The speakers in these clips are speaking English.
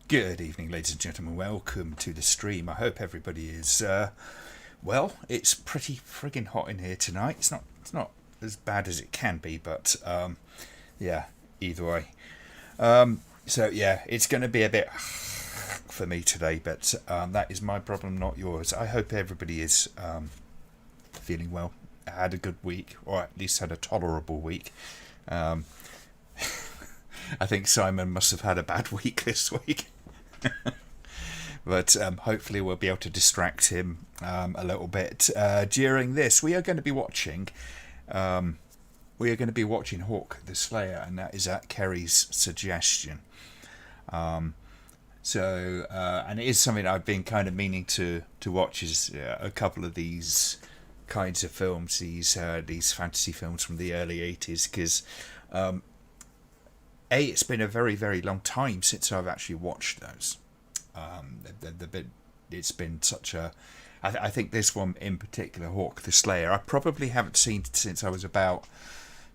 Good evening, ladies and gentlemen. Welcome to the stream. I hope everybody is well. It's pretty friggin' hot in here tonight. It's not as bad as it can be, but yeah. Either way, so yeah, it's going to be a bit for me today, but that is my problem, not yours. I hope everybody is feeling well. Had a good week, or at least had a tolerable week. I think Simon must have had a bad week this week. But hopefully we'll be able to distract him a little bit during this. We are going to be watching Hawk the Slayer, and that is at Kerry's suggestion. And it is something I've been kind of meaning to watch, is a couple of these kinds of films, these fantasy films from the early 80s, because it's been a very, very long time since I've actually watched those. It's been such a... I think this one in particular, Hawk the Slayer, I probably haven't seen since I was about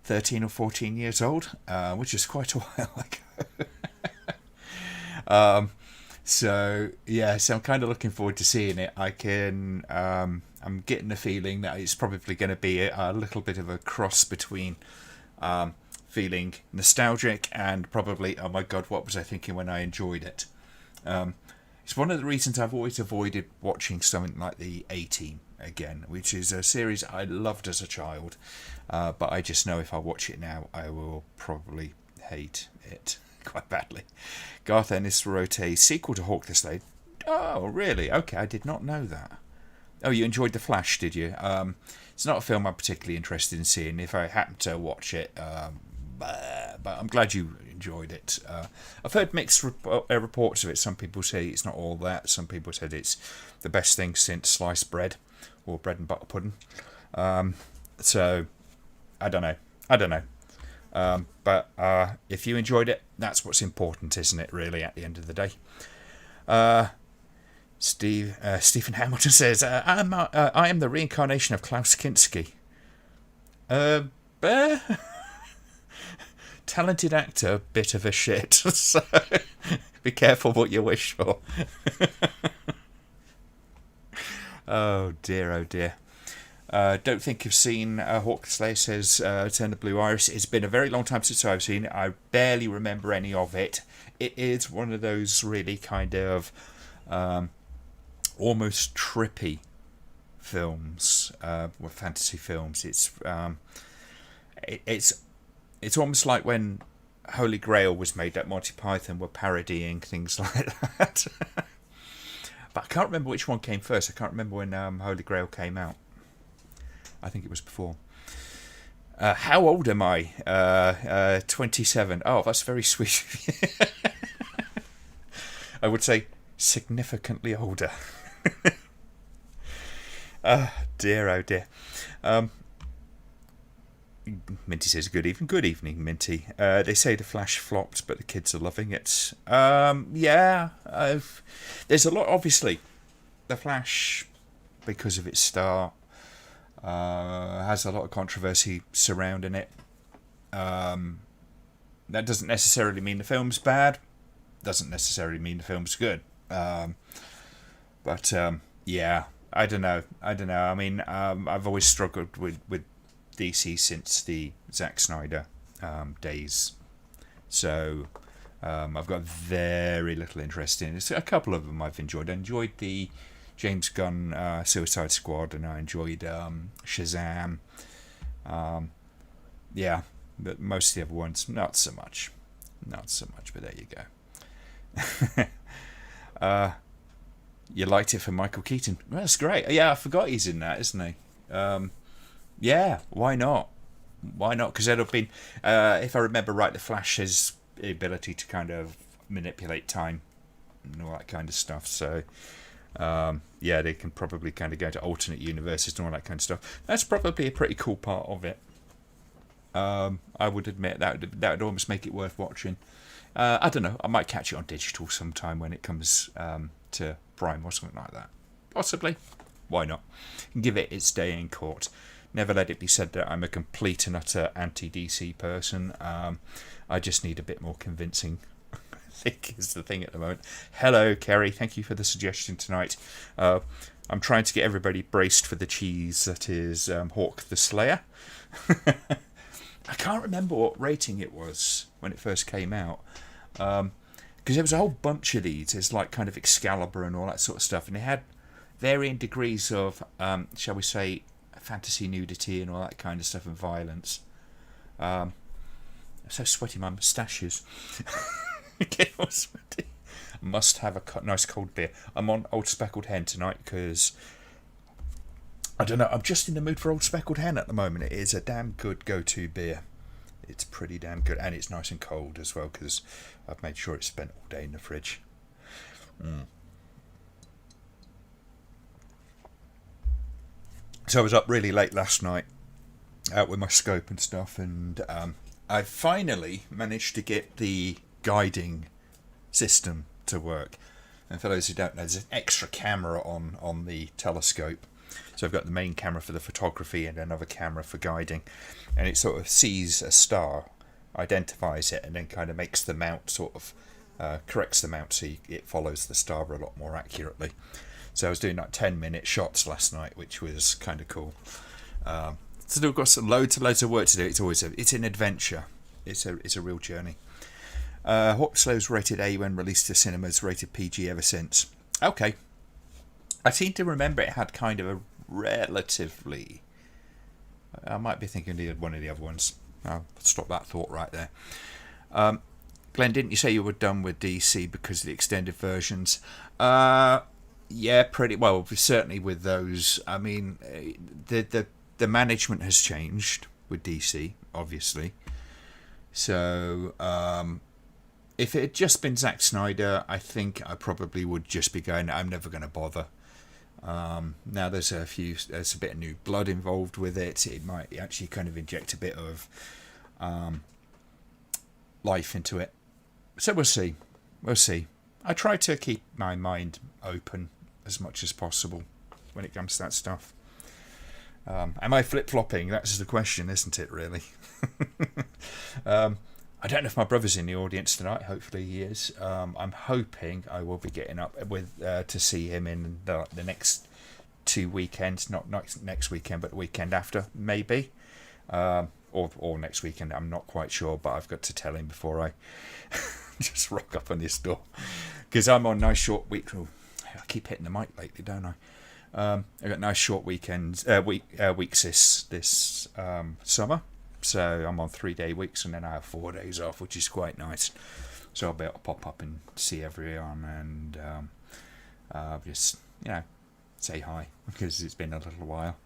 13 or 14 years old, which is quite a while ago. So I'm kind of looking forward to seeing it. I'm getting the feeling that it's probably going to be a little bit of a cross between feeling nostalgic and probably, oh my god, what was I thinking when I enjoyed it? It's one of the reasons I've always avoided watching something like the A-Team again, which is a series I loved as a child, but I just know if I watch it now, I will probably hate it quite badly. Garth Ennis wrote a sequel to Hawk the Slayer. Oh, really? Okay, I did not know that. Oh, you enjoyed The Flash, did you? It's not a film I'm particularly interested in seeing if I happen to watch it, but I'm glad you enjoyed it. I've heard mixed reports of it. Some people say it's not all that. Some people said it's the best thing since sliced bread or bread and butter pudding. So I don't know. But if you enjoyed it, that's what's important, isn't it, really, at the end of the day? Stephen Hamilton says, I am the reincarnation of Klaus Kinski. Talented actor, bit of a shit. So be careful what you wish for. Oh dear. Don't think you've seen Hawk the Slayer, says Turn the Blue Iris. It's been a very long time since I've seen it. I barely remember any of it. It is one of those really kind of almost trippy films, or fantasy films. It's almost like when Holy Grail was made, that Monty Python were parodying things like that. But I can't remember which one came first. I can't remember when Holy Grail came out. I think it was before. How old am I? 27. Oh, that's very sweet. I would say significantly older. Dear, oh dear. Minty says, good evening, Minty. They say The Flash flopped, but the kids are loving it. Yeah, there's a lot, obviously. The Flash, because of its star, has a lot of controversy surrounding it. That doesn't necessarily mean the film's bad, doesn't necessarily mean the film's good. But yeah, I don't know. I mean, I've always struggled with DC since the Zack Snyder days, so I've got very little interest in it. A couple of them I've enjoyed. I enjoyed the James Gunn Suicide Squad, and I enjoyed Shazam. Yeah, but most of the other ones, not so much. But there you go. You liked it for Michael Keaton? Well, that's great. Yeah, I forgot he's in that, isn't he? Yeah, why not? Because it'll be, if I remember right, the Flash has the ability to kind of manipulate time and all that kind of stuff. So, yeah, they can probably kind of go to alternate universes and all that kind of stuff. That's probably a pretty cool part of it. I would admit that would almost make it worth watching. I don't know. I might catch it on digital sometime when it comes to Prime or something like that. Possibly. Why not? Give it its day in court. Never let it be said that I'm a complete and utter anti-DC person. I just need a bit more convincing think is the thing at the moment. Hello, Kerry. Thank you for the suggestion tonight. I'm trying to get everybody braced for the cheese that is Hawk the Slayer. I can't remember what rating it was when it first came out. Because there was a whole bunch of these. It's like kind of Excalibur and all that sort of stuff. And they had varying degrees of, shall we say, fantasy nudity and all that kind of stuff and violence. I'm so sweaty, my moustaches. Get all sweaty. Must have a nice cold beer. I'm on Old Speckled Hen tonight because, I don't know, I'm just in the mood for Old Speckled Hen at the moment. It is a damn good go-to beer. It's pretty damn good, and it's nice and cold as well because I've made sure it's spent all day in the fridge. So I was up really late last night out with my scope and stuff, and I finally managed to get the guiding system to work. And for those who don't know, there's an extra camera on the telescope. So I've got the main camera for the photography and another camera for guiding, and it sort of sees a star, identifies it, and then kind of makes the mount sort of corrects the mount so it follows the star a lot more accurately. So I was doing like 10-minute shots last night, which was kind of cool. Still got some loads of work to do. It's an adventure. It's a real journey. Hawk the Slayer's rated A when released to cinemas, rated PG ever since. Okay. I seem to remember it had kind of a relatively... I might be thinking of one of the other ones. I'll stop that thought right there. Glenn, didn't you say you were done with DC because of the extended versions? Yeah, pretty well. Certainly with those. I mean, the management has changed with DC, obviously. So, if it had just been Zack Snyder, I think I probably would just be going, I'm never going to bother. Now there's a bit of new blood involved with it. It might actually kind of inject a bit of life into it. So we'll see. I try to keep my mind open as much as possible when it comes to that stuff. Am I flip-flopping? That's the question, isn't it, really? I don't know if my brother's in the audience tonight. Hopefully he is. I'm hoping I will be getting up with to see him in the next 2 weekends. Not next weekend, but the weekend after, maybe. Or next weekend. I'm not quite sure, but I've got to tell him before I just rock up on this door. Because I'm on nice short week. Oh, I keep hitting the mic lately, don't I? I've got nice short weekends, weeks this summer. So I'm on 3-day weeks, and then I have 4 days off, which is quite nice. So I'll be able to pop up and see everyone and just, say hi, because it's been a little while.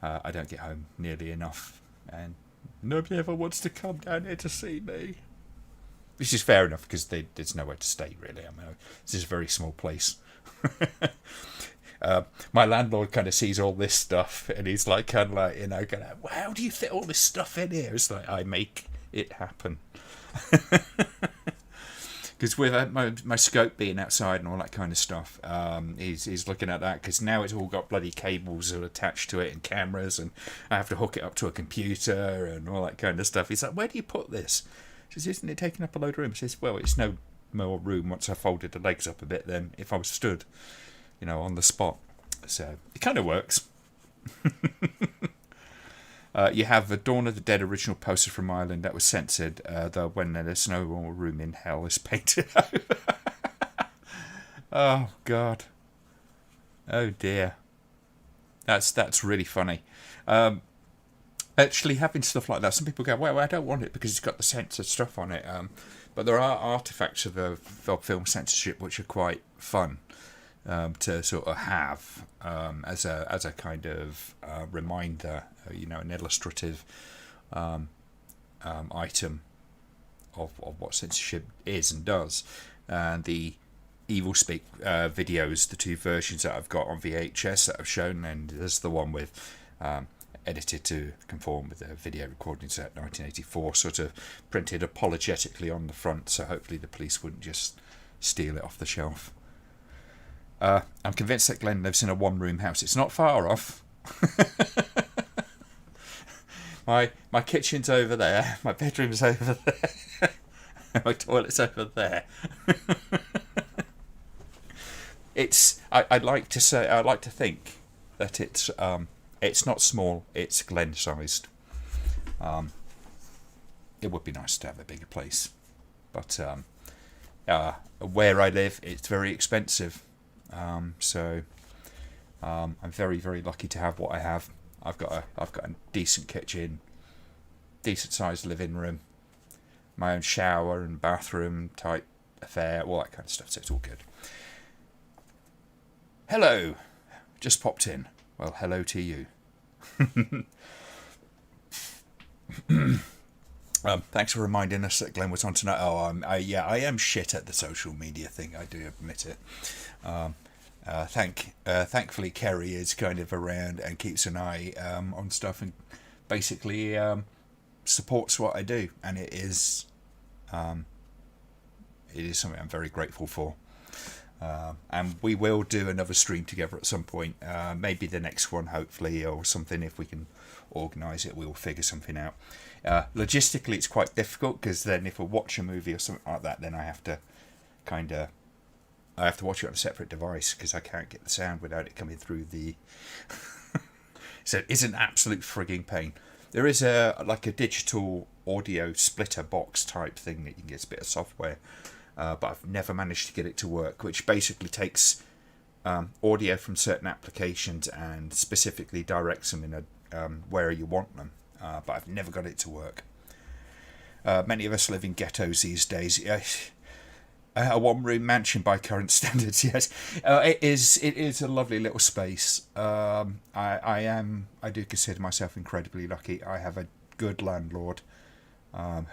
I don't get home nearly enough, and nobody ever wants to come down here to see me. Which is fair enough, because there's nowhere to stay, really. I mean, this is a very small place. My landlord kind of sees all this stuff, and he's like, kind of like, going, well, how do you fit all this stuff in here? It's like, I make it happen. Because with my scope being outside and all that kind of stuff, he's looking at that, because now it's all got bloody cables attached to it and cameras, and I have to hook it up to a computer and all that kind of stuff. He's like, where do you put this? He says, isn't it taking up a load of room? He says, well, it's no more room once I folded the legs up a bit than if I was stood, on the spot. So it kind of works. You have the Dawn of the Dead original poster from Ireland that was censored, though when there's no more room in hell is painted over. Oh God. Oh dear. That's really funny. Actually, having stuff like that, some people go, well, I don't want it because it's got the censored stuff on it. But there are artifacts of film censorship which are quite fun. To sort of have as a kind of reminder, an illustrative item of what censorship is and does. And the Evil Speak videos, the 2 versions that I've got on VHS that I've shown, and there's the one with edited to conform with the video recordings at 1984, sort of printed apologetically on the front, so hopefully the police wouldn't just steal it off the shelf. I'm convinced that Glenn lives in a 1-room house. It's not far off. My kitchen's over there. My bedroom's over there. My toilet's over there. It's. I'd like to say. I like to think that it's. It's not small. It's Glen-sized. It would be nice to have a bigger place, but where I live, it's very expensive. So I'm very, very lucky to have what I have. I've got a decent kitchen, decent sized living room, my own shower and bathroom type affair, all that kind of stuff. So it's all good. Hello, just popped in. Well, hello to you. Thanks for reminding us that Glenn was on tonight. Oh, I am shit at the social media thing. I do admit it. Thankfully, Kerry is kind of around and keeps an eye on stuff and basically supports what I do, and it is something I'm very grateful for. And we will do another stream together at some point. Maybe the next one, hopefully, or something. If we can organise it, we'll figure something out. Logistically, it's quite difficult because then if I watch a movie or something like that, then I have to watch it on a separate device because I can't get the sound without it coming through the. So it's an absolute frigging pain. There is a digital audio splitter box type thing that you can get, a bit of software. But I've never managed to get it to work, which basically takes audio from certain applications and specifically directs them in where you want them. But I've never got it to work. Many of us live in ghettos these days. A one-room mansion by current standards, yes. It is a lovely little space. I do consider myself incredibly lucky. I have a good landlord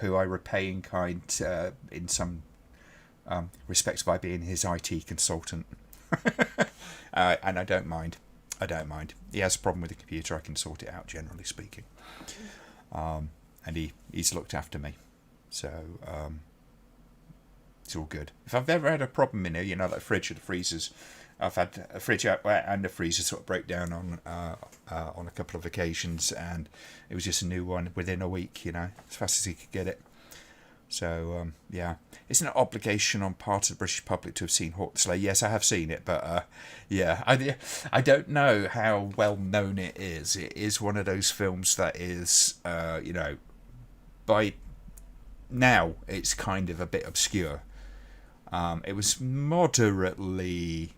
who I repay in kind in some respects by being his IT consultant. And I don't mind. He has a problem with the computer. I can sort it out, generally speaking. And he's looked after me. So it's all good. If I've ever had a problem in here, like fridge or the freezers, I've had a fridge and a freezer sort of break down on a couple of occasions, and it was just a new one within a week, as fast as he could get it. So, yeah. It's an obligation on part of the British public to have seen Hawk the Slayer. Yes, I have seen it, but, yeah. I don't know how well known it is. It is one of those films that is, by now, it's kind of a bit obscure. It was moderately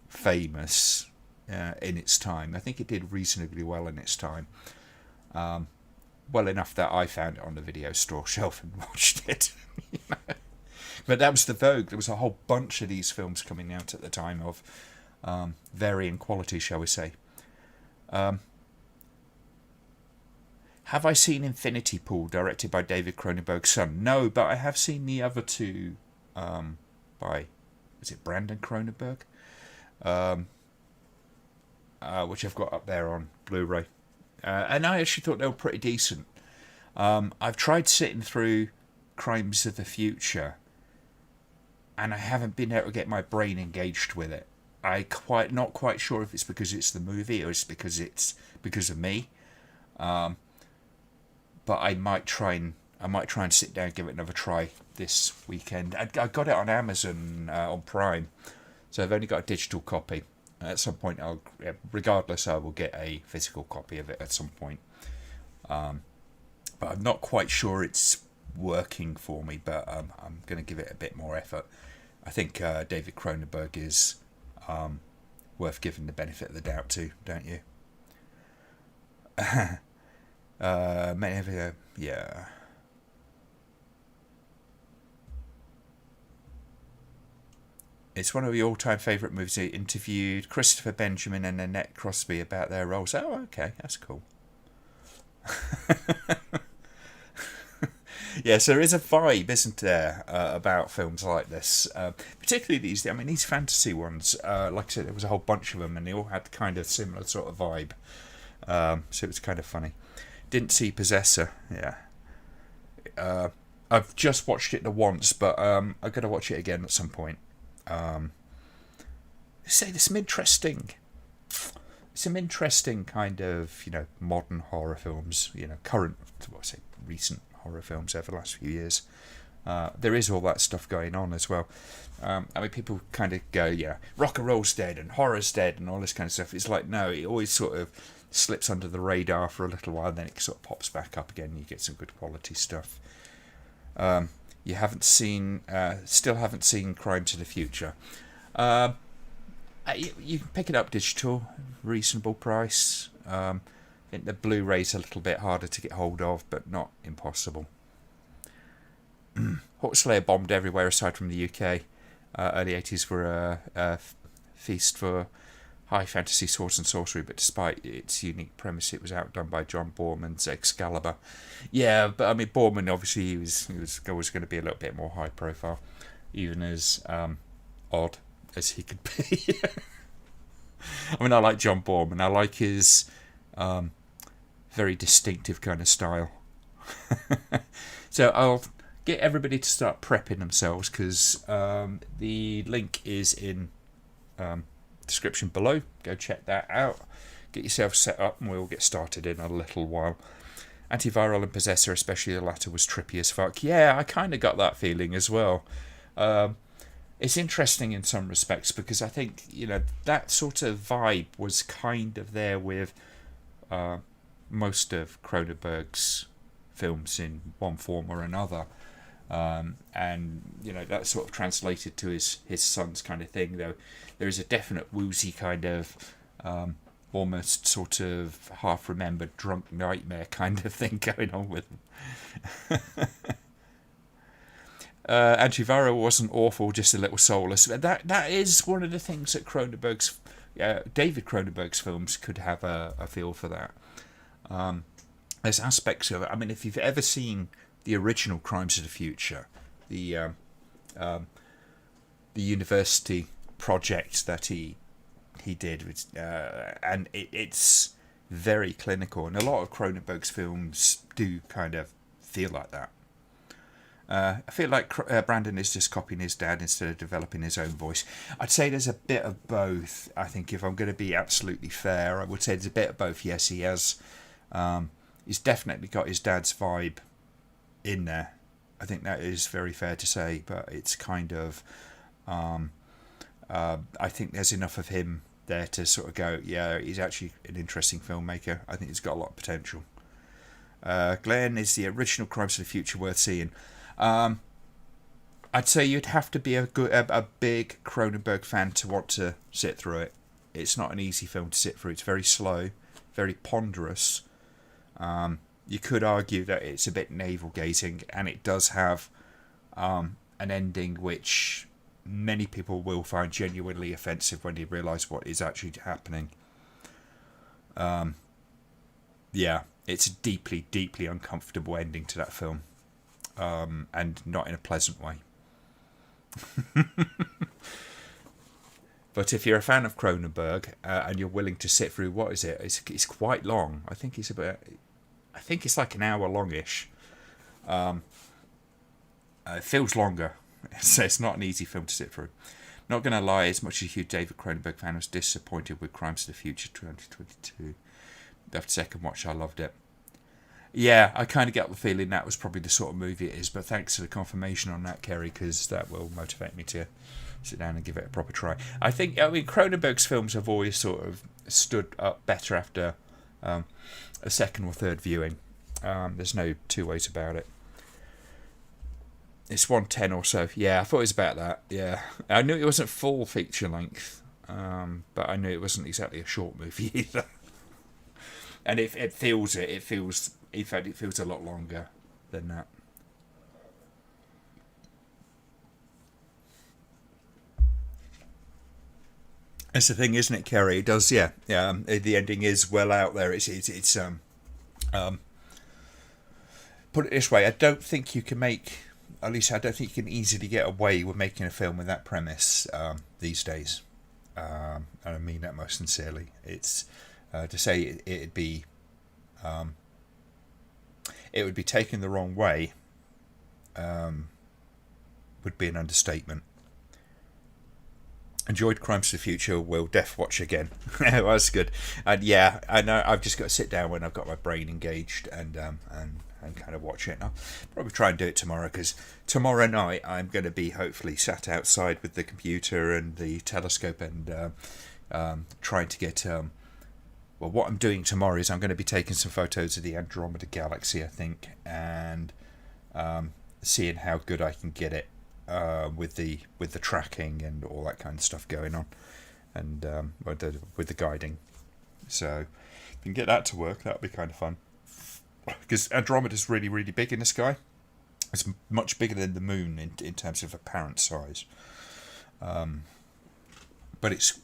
famous in its time. I think it did reasonably well in its time. Well enough that I found it on the video store shelf and watched it. But that was the vogue. There was a whole bunch of these films coming out at the time of varying quality, shall we say. Have I seen Infinity Pool, directed by David Cronenberg's son? No, but I have seen the other two by, is it Brandon Cronenberg? Which I've got up there on Blu-ray. And I actually thought they were pretty decent. I've tried sitting through Crimes of the Future, and I haven't been able to get my brain engaged with it. Not quite sure if it's because it's the movie or it's because of me. But I might try and sit down and give it another try this weekend. I got it on Amazon on Prime, so I've only got a digital copy. At some point, regardless, I will get a physical copy of it at some point. But I'm not quite sure it's working for me, but I'm going to give it a bit more effort. I think David Cronenberg is worth giving the benefit of the doubt to, don't you? Many of you, yeah. It's one of your all-time favourite movies. He interviewed Christopher Benjamin and Annette Crosby about their roles. Oh, okay, that's cool. Yes, there is a vibe, isn't there, about films like this. Particularly these fantasy ones. Like I said, there was a whole bunch of them, and they all had kind of similar sort of vibe. So it was kind of funny. Didn't see Possessor, yeah. I've just watched it once, but I'm going to watch it again at some point. Say there's some interesting kind of modern horror films, recent horror films over the last few years. There is all that stuff going on as well. I mean, people kind of go, yeah, rock and roll's dead and horror's dead and all this kind of stuff. It's like, no, it always sort of slips under the radar for a little while, then it sort of pops back up again and you get some good quality stuff. You haven't seen, still haven't seen Crime to the Future. You can pick it up digital, reasonable price. I think the Blu-ray's a little bit harder to get hold of, but not impossible. Hawk Slayer bombed everywhere aside from the UK. Early 80s were a feast for high fantasy swords and sorcery, but despite its unique premise, it was outdone by John Boorman's Excalibur. Yeah, but I mean, Boorman obviously he was always going to be a little bit more high profile, even as odd as he could be. I mean, I like John Boorman. I like his very distinctive kind of style. So I'll get everybody to start prepping themselves, because the link is in description below. Go check that out. Get yourself set up and we'll get started in a little while. Antiviral and Possessor, especially the latter, was trippy as fuck. Yeah, I kind of got that feeling as well. It's interesting in some respects, because I think, that sort of vibe was kind of there with most of Cronenberg's films in one form or another. And that sort of translated to his son's kind of thing, though there is a definite woozy kind of almost sort of half remembered drunk nightmare kind of thing going on with him. Antiviral wasn't awful, just a little soulless. That is one of the things that David Cronenberg's films could have a feel for that. There's aspects of it. I mean, if you've ever seen the original Crimes of the Future, the university project that he did, and it's very clinical, and a lot of Cronenberg's films do kind of feel like that. I feel like Brandon is just copying his dad instead of developing his own voice. I'd say there's a bit of both. I think if I'm going to be absolutely fair, I would say there's a bit of both. Yes, he has. He's definitely got his dad's vibe in there. I think that is very fair to say, but it's kind of I think there's enough of him there to sort of go, yeah, he's actually an interesting filmmaker. I think he's got a lot of potential. Glenn, is the original Crimes of the Future worth seeing? I'd say you'd have to be a big Cronenberg fan to want to sit through it. It's not an easy film to sit through. It's very slow, very ponderous. You could argue that it's a bit navel-gazing, and it does have an ending which many people will find genuinely offensive when they realise what is actually happening. Yeah, it's a deeply, deeply uncomfortable ending to that film, and not in a pleasant way. But if you're a fan of Cronenberg and you're willing to sit through, what is it? It's quite long. I think it's like an hour longish. It feels longer, so it's not an easy film to sit through. Not going to lie, as much as a huge David Cronenberg fan, I was disappointed with Crimes of the Future 2022. After second watch, I loved it. Yeah, I kind of get the feeling that was probably the sort of movie it is, but thanks for the confirmation on that, Kerry, because that will motivate me to sit down and give it a proper try. I mean, Cronenberg's films have always sort of stood up better after a second or third viewing. There's no two ways about it. It's 110 or so. Yeah, I thought it was about that. Yeah, I knew it wasn't full feature length, but I knew it wasn't exactly a short movie either. And it feels a lot longer than that. That's the thing, isn't it, Kerry? It does, yeah. The ending is well out there. It's put it this way, I don't think you can easily get away with making a film with that premise these days. And I mean that most sincerely. It's to say it would be taken the wrong way would be an understatement. Enjoyed Crimes of the Future. Will def watch again. That was good. And yeah, I know I've just got to sit down when I've got my brain engaged and and kind of watch it. And I'll probably try and do it tomorrow, because tomorrow night I'm going to be hopefully sat outside with the computer and the telescope and trying to get. Well, what I'm doing tomorrow is I'm going to be taking some photos of the Andromeda Galaxy, I think, and seeing how good I can get it with the tracking and all that kind of stuff going on, and with the guiding. So if we can get that to work, that would be kind of fun. Because Andromeda's really, really big in the sky. It's much bigger than the moon in terms of apparent size. But it's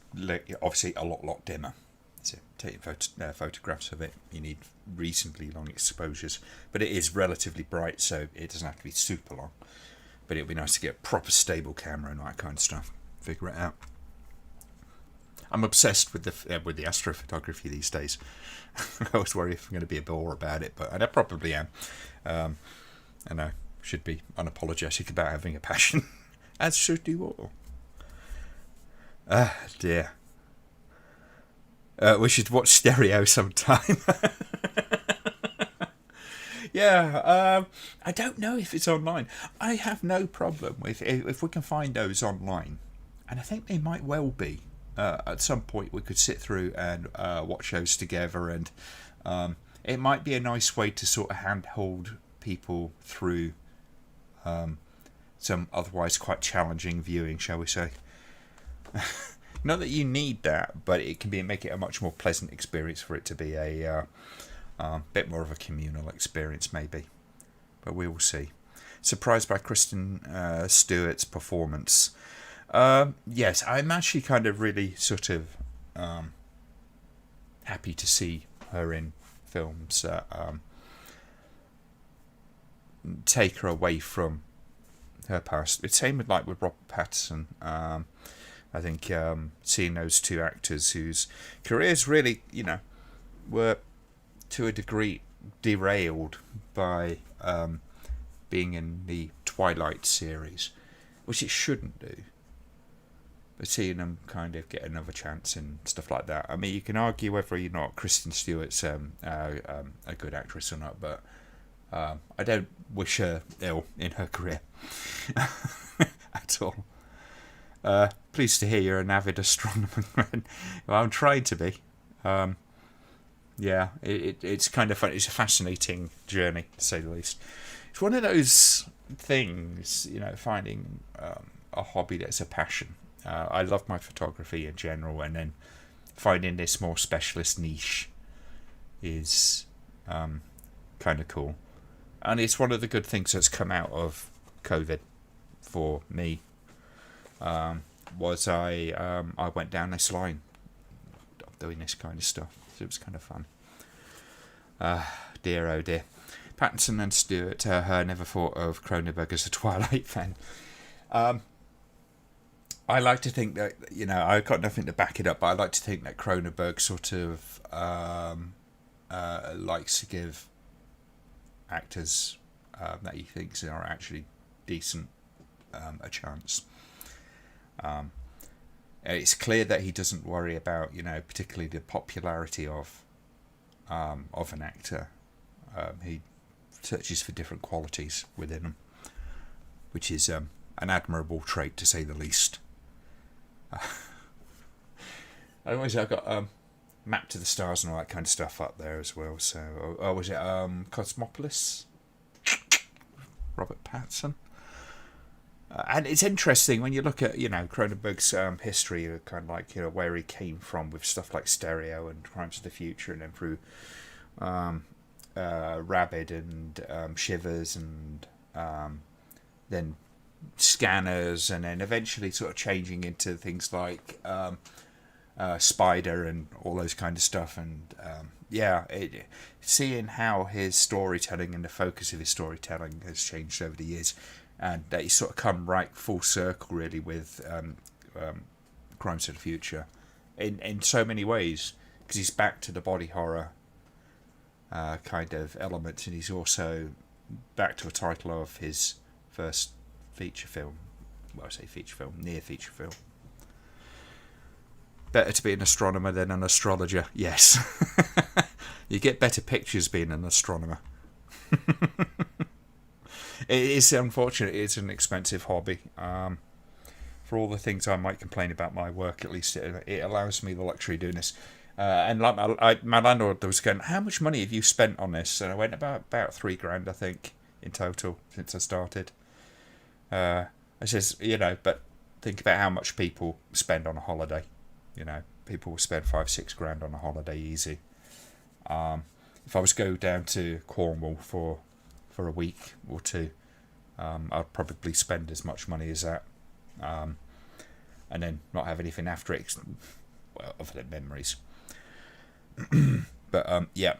obviously a lot dimmer. So taking photographs of it, you need reasonably long exposures. But it is relatively bright, so it doesn't have to be super long. But it would be nice to get a proper stable camera and all that kind of stuff. Figure it out. I'm obsessed with the astrophotography these days. I always worry if I'm going to be a bore about it, and I probably am. And I should be unapologetic about having a passion, as should you all. Ah, dear. We should watch Stereo sometime. Yeah, I don't know if it's online. I have no problem with if we can find those online, and I think they might well be. At some point we could sit through and watch those together, and it might be a nice way to sort of handhold people through some otherwise quite challenging viewing, shall we say. Not that you need that, but it can make it a much more pleasant experience for it to be a bit more of a communal experience, maybe. But we will see. Surprised by Kristen Stewart's performance. Yes, I'm actually kind of really sort of happy to see her in films that take her away from her past. It's same with Robert Pattinson. I think seeing those two actors whose careers really, were to a degree derailed by being in the Twilight series, which it shouldn't do. But seeing them kind of get another chance and stuff like that. I mean, you can argue whether or not Kristen Stewart's a good actress or not, but I don't wish her ill in her career at all. Pleased to hear you're an avid astronomer. Well, I'm trying to be. Yeah, it's kind of fun. It's a fascinating journey, to say the least. It's one of those things, finding a hobby that's a passion. I love my photography in general, and then finding this more specialist niche is kind of cool. And it's one of the good things that's come out of COVID for me. Was I went down this line of doing this kind of stuff. So it was kind of fun. Dear, oh dear. Pattinson and Stewart, her never thought of Cronenberg as a Twilight fan. I like to think that, I've got nothing to back it up, but I like to think that Cronenberg sort of likes to give actors that he thinks are actually decent a chance. It's clear that he doesn't worry about, particularly the popularity of an actor. He searches for different qualities within them, which is an admirable trait, to say the least. Otherwise, I've got Map to the Stars and all that kind of stuff up there as well. So, was it Cosmopolis? Robert Pattinson. And it's interesting when you look at, Cronenberg's history, kind of like, where he came from with stuff like Stereo and Crimes of the Future, and then through Rabid and Shivers, and then Scanners, and then eventually sort of changing into things like Spider and all those kind of stuff. And seeing how his storytelling and the focus of his storytelling has changed over the years, and that he's sort of come right full circle really with Crimes of the Future in so many ways, because he's back to the body horror kind of element, and he's also back to a title of his first feature film. Well, I say feature film, near feature film. Better to be an astronomer than an astrologer, yes. You get better pictures being an astronomer. It is unfortunate. It's an expensive hobby. For all the things I might complain about my work, at least it allows me the luxury of doing this. And like my landlord was going, "How much money have you spent on this?" And I went about $3,000, I think, in total since I started. I says, but think about how much people spend on a holiday. People will spend 5-6 grand on a holiday easy. If I was to go down to Cornwall for a week or two, I'd probably spend as much money as that, and then not have anything after it, well, other than memories. But yeah,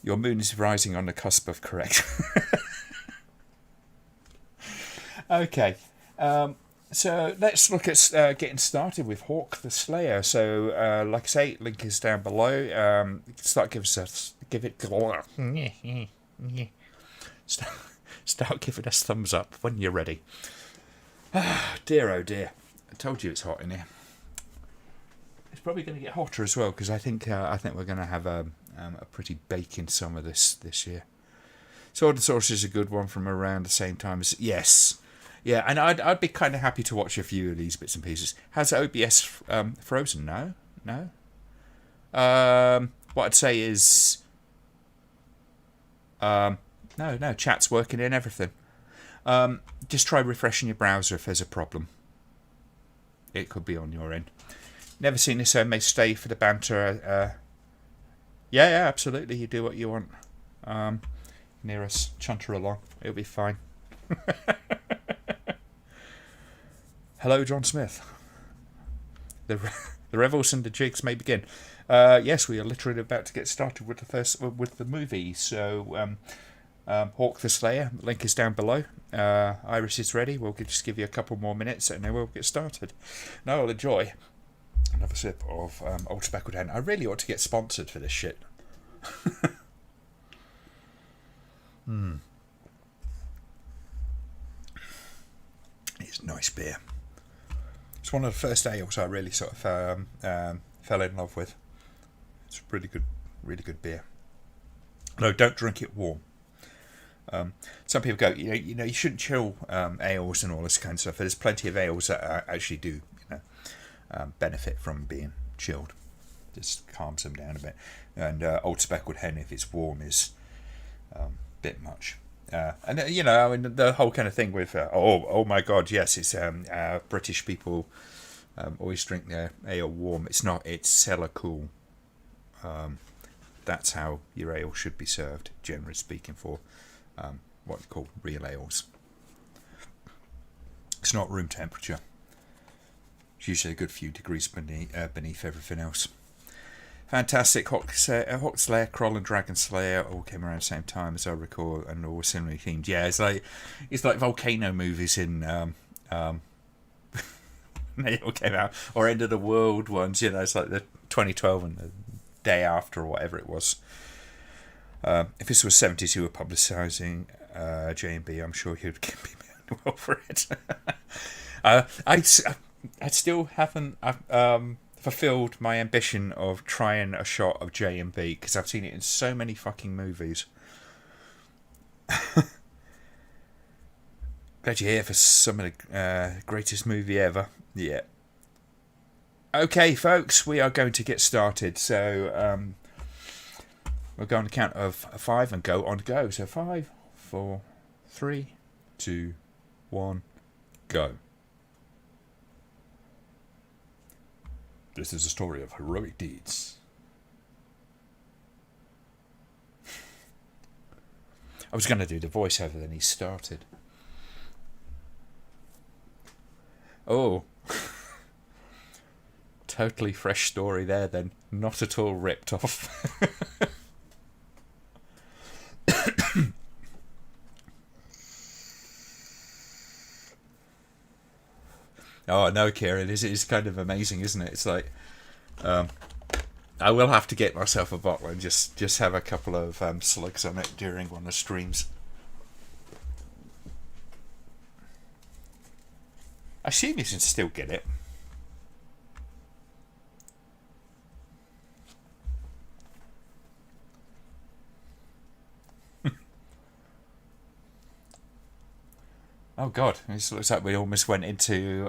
your moon is rising on the cusp of correct. Okay, so let's look at getting started with Hawk the Slayer. So, like I say, link is down below. Start giving us thumbs up when you're ready. Dear, oh dear! I told you it's hot in here. It's probably going to get hotter as well because I think we're going to have a pretty baking summer this year. Sword and Sorcery is a good one from around the same time as yeah, and I'd be kind of happy to watch a few of these bits and pieces. Has OBS frozen? No. What I'd say is no. Chat's working and everything. Just try refreshing your browser if there's a problem. It could be on your end. Never seen this, so may stay for the banter. Yeah, absolutely. You do what you want. Near us, chunter along. It'll be fine. Hello, John Smith. The revels and the jigs may begin. Yes, we are literally about to get started with the movie. So, Hawk the Slayer. Link is down below. Iris is ready. We'll just give you a couple more minutes, and then we'll get started. Now I'll enjoy another sip of Old Speckled Hen. I really ought to get sponsored for this shit. It's nice beer. It's one of the first ales I really sort of fell in love with. It's really good beer. No, don't drink it warm. Some people go, you shouldn't chill ales and all this kind of stuff. There's plenty of ales that actually do, benefit from being chilled. Just calms them down a bit. And Old Speckled Hen, if it's warm, is a bit much. And the whole kind of thing with oh my god, yes, it's British people always drink their ale warm. It's not. It's cellar cool. That's how your ale should be served, generally speaking, for what you call real ales. It's not room temperature. It's usually a good few degrees beneath everything else. Fantastic. Hawk Slayer, Kroll and Dragon Slayer all came around the same time, as I recall, and all similarly themed. Yeah, it's like volcano movies in they all came out, or End of the World ones. It's like the 2012 and the day after, or whatever it was. If this was 70s, who were publicising J&B, I'm sure he'd be well for it. I still haven't fulfilled my ambition of trying a shot of J&B because I've seen it in so many fucking movies. Glad you're here for some of the greatest movie ever. Yeah. Okay, folks, we are going to get started. So we'll go on the count of 5 and go on to go. So 5, 4, 3, 2, 1, go. This is a story of heroic deeds. I was going to do the voiceover, then he started. Oh. Totally fresh story there then. Not at all ripped off. Oh no, Kieran, it is kind of amazing, isn't it? It's like I will have to get myself a bottle and just have a couple of slugs on it during one of the streams. I assume you can still get it. Oh God, it looks like we almost went into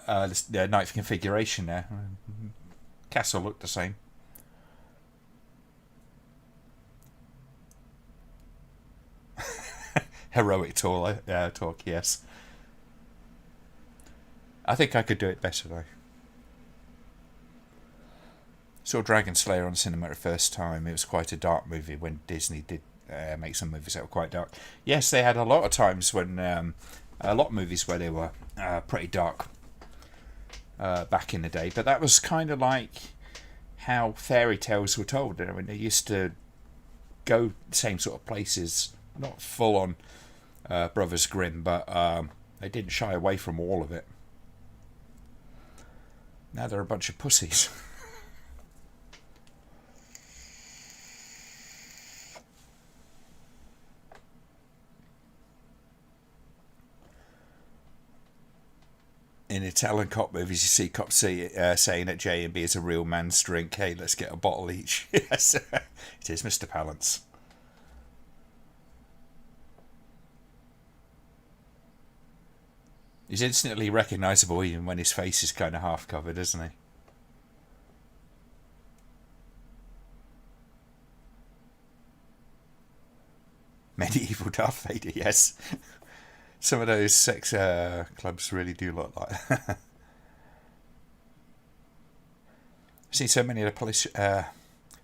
the ninth configuration there. Castle looked the same. Heroic talk, yes. I think I could do it better though. Saw Dragon Slayer on cinema the first time. It was quite a dark movie when Disney did make some movies that were quite dark. Yes, they had a lot of times when a lot of movies where they were pretty dark back in the day. But that was kind of like how fairy tales were told. I mean, they used to go the same sort of places, not full on Brothers Grimm, but they didn't shy away from all of it. Now they're a bunch of pussies. In Italian cop movies, you see cops saying that J&B is a real man's drink. Hey, let's get a bottle each. Yes, it is Mr. Palance. He's instantly recognisable even when his face is kind of half covered, isn't he? Medieval Darth Vader, yes. Some of those sex clubs really do look like that. I've seen so many of the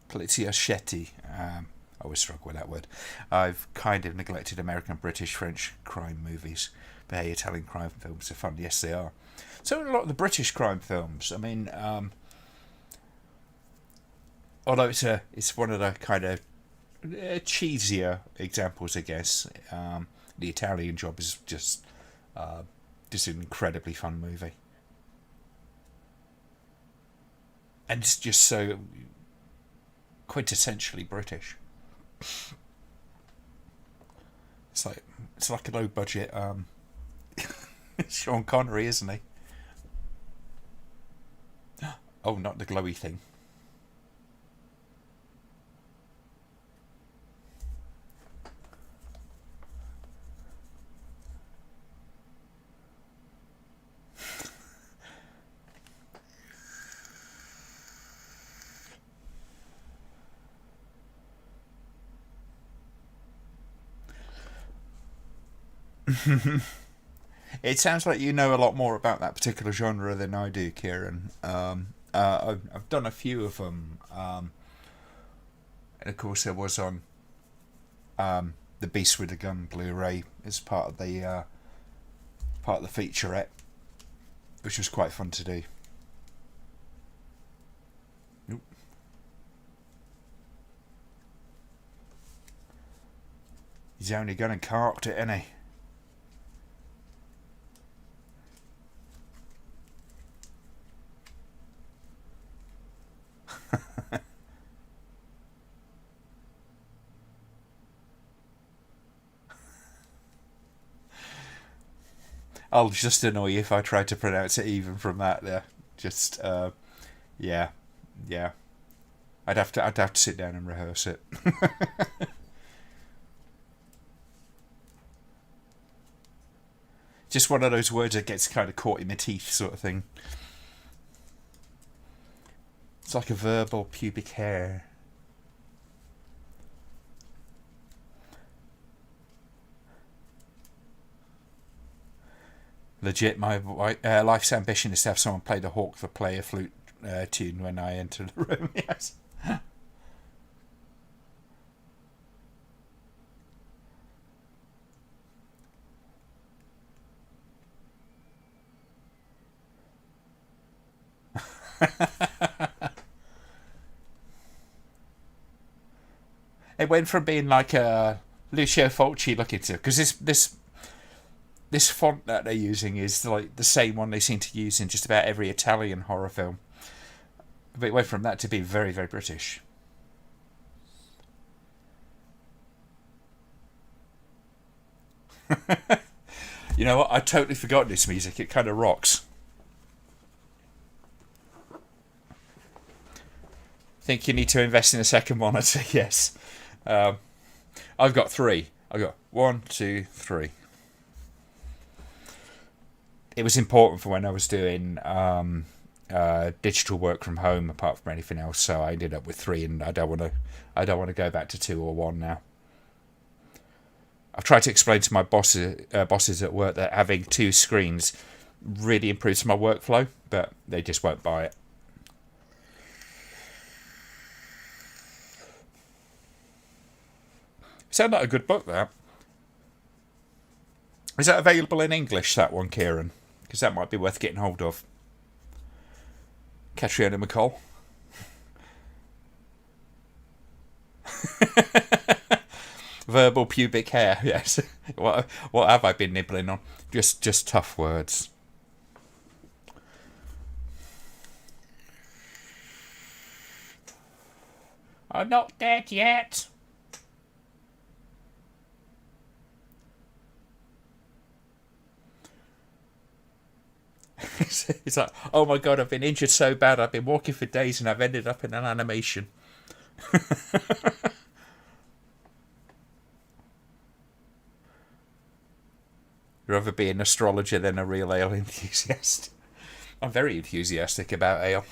polizioschetti. I always struggle with that word. I've kind of neglected American, British, French crime movies. But hey, Italian crime films are fun. Yes, they are. So a lot of the British crime films. I mean, although it's one of the kind of cheesier examples, I guess. The Italian Job is just an incredibly fun movie, and it's just so quintessentially British. It's like a low budget Sean Connery, isn't he? Oh, not the glowy thing. It sounds like you know a lot more about that particular genre than I do, Kieran. I've done a few of them, and of course there was on the Beast with a Gun Blu-ray as part of the featurette, which was quite fun to do. Nope. He's only gone and carked it, ain't he? I'll just annoy you if I try to pronounce it even from that there. Just yeah, yeah. I'd have to sit down and rehearse it. Just one of those words that gets kind of caught in the teeth, sort of thing. It's like a verbal pubic hair. Legit, my life's ambition is to have someone play the Hawk the Player flute tune when I enter the room. Yes. It went from being like a Lucio Fulci looking to, because this font that they're using is like the same one they seem to use in just about every Italian horror film. But it went from that to being very, very British. You know what? I totally forgot this music. It kind of rocks. Think you need to invest in a second monitor? Yes. I've got three. I got 1, 2, 3. It was important for when I was doing digital work from home, apart from anything else. So I ended up with 3, and I don't want to go back to 2 or 1 now. I've tried to explain to my bosses at work that having 2 screens really improves my workflow, but they just won't buy it. Sound like a good book, that. Is that available in English, that one, Kieran? Because that might be worth getting hold of. Catriona McCall. Verbal pubic hair, yes. What have I been nibbling on? Just tough words. I'm not dead yet. It's like, oh my god, I've been injured so bad. I've been walking for days and I've ended up in an animation. Rather be an astrologer than a real ale enthusiast. I'm very enthusiastic about ale.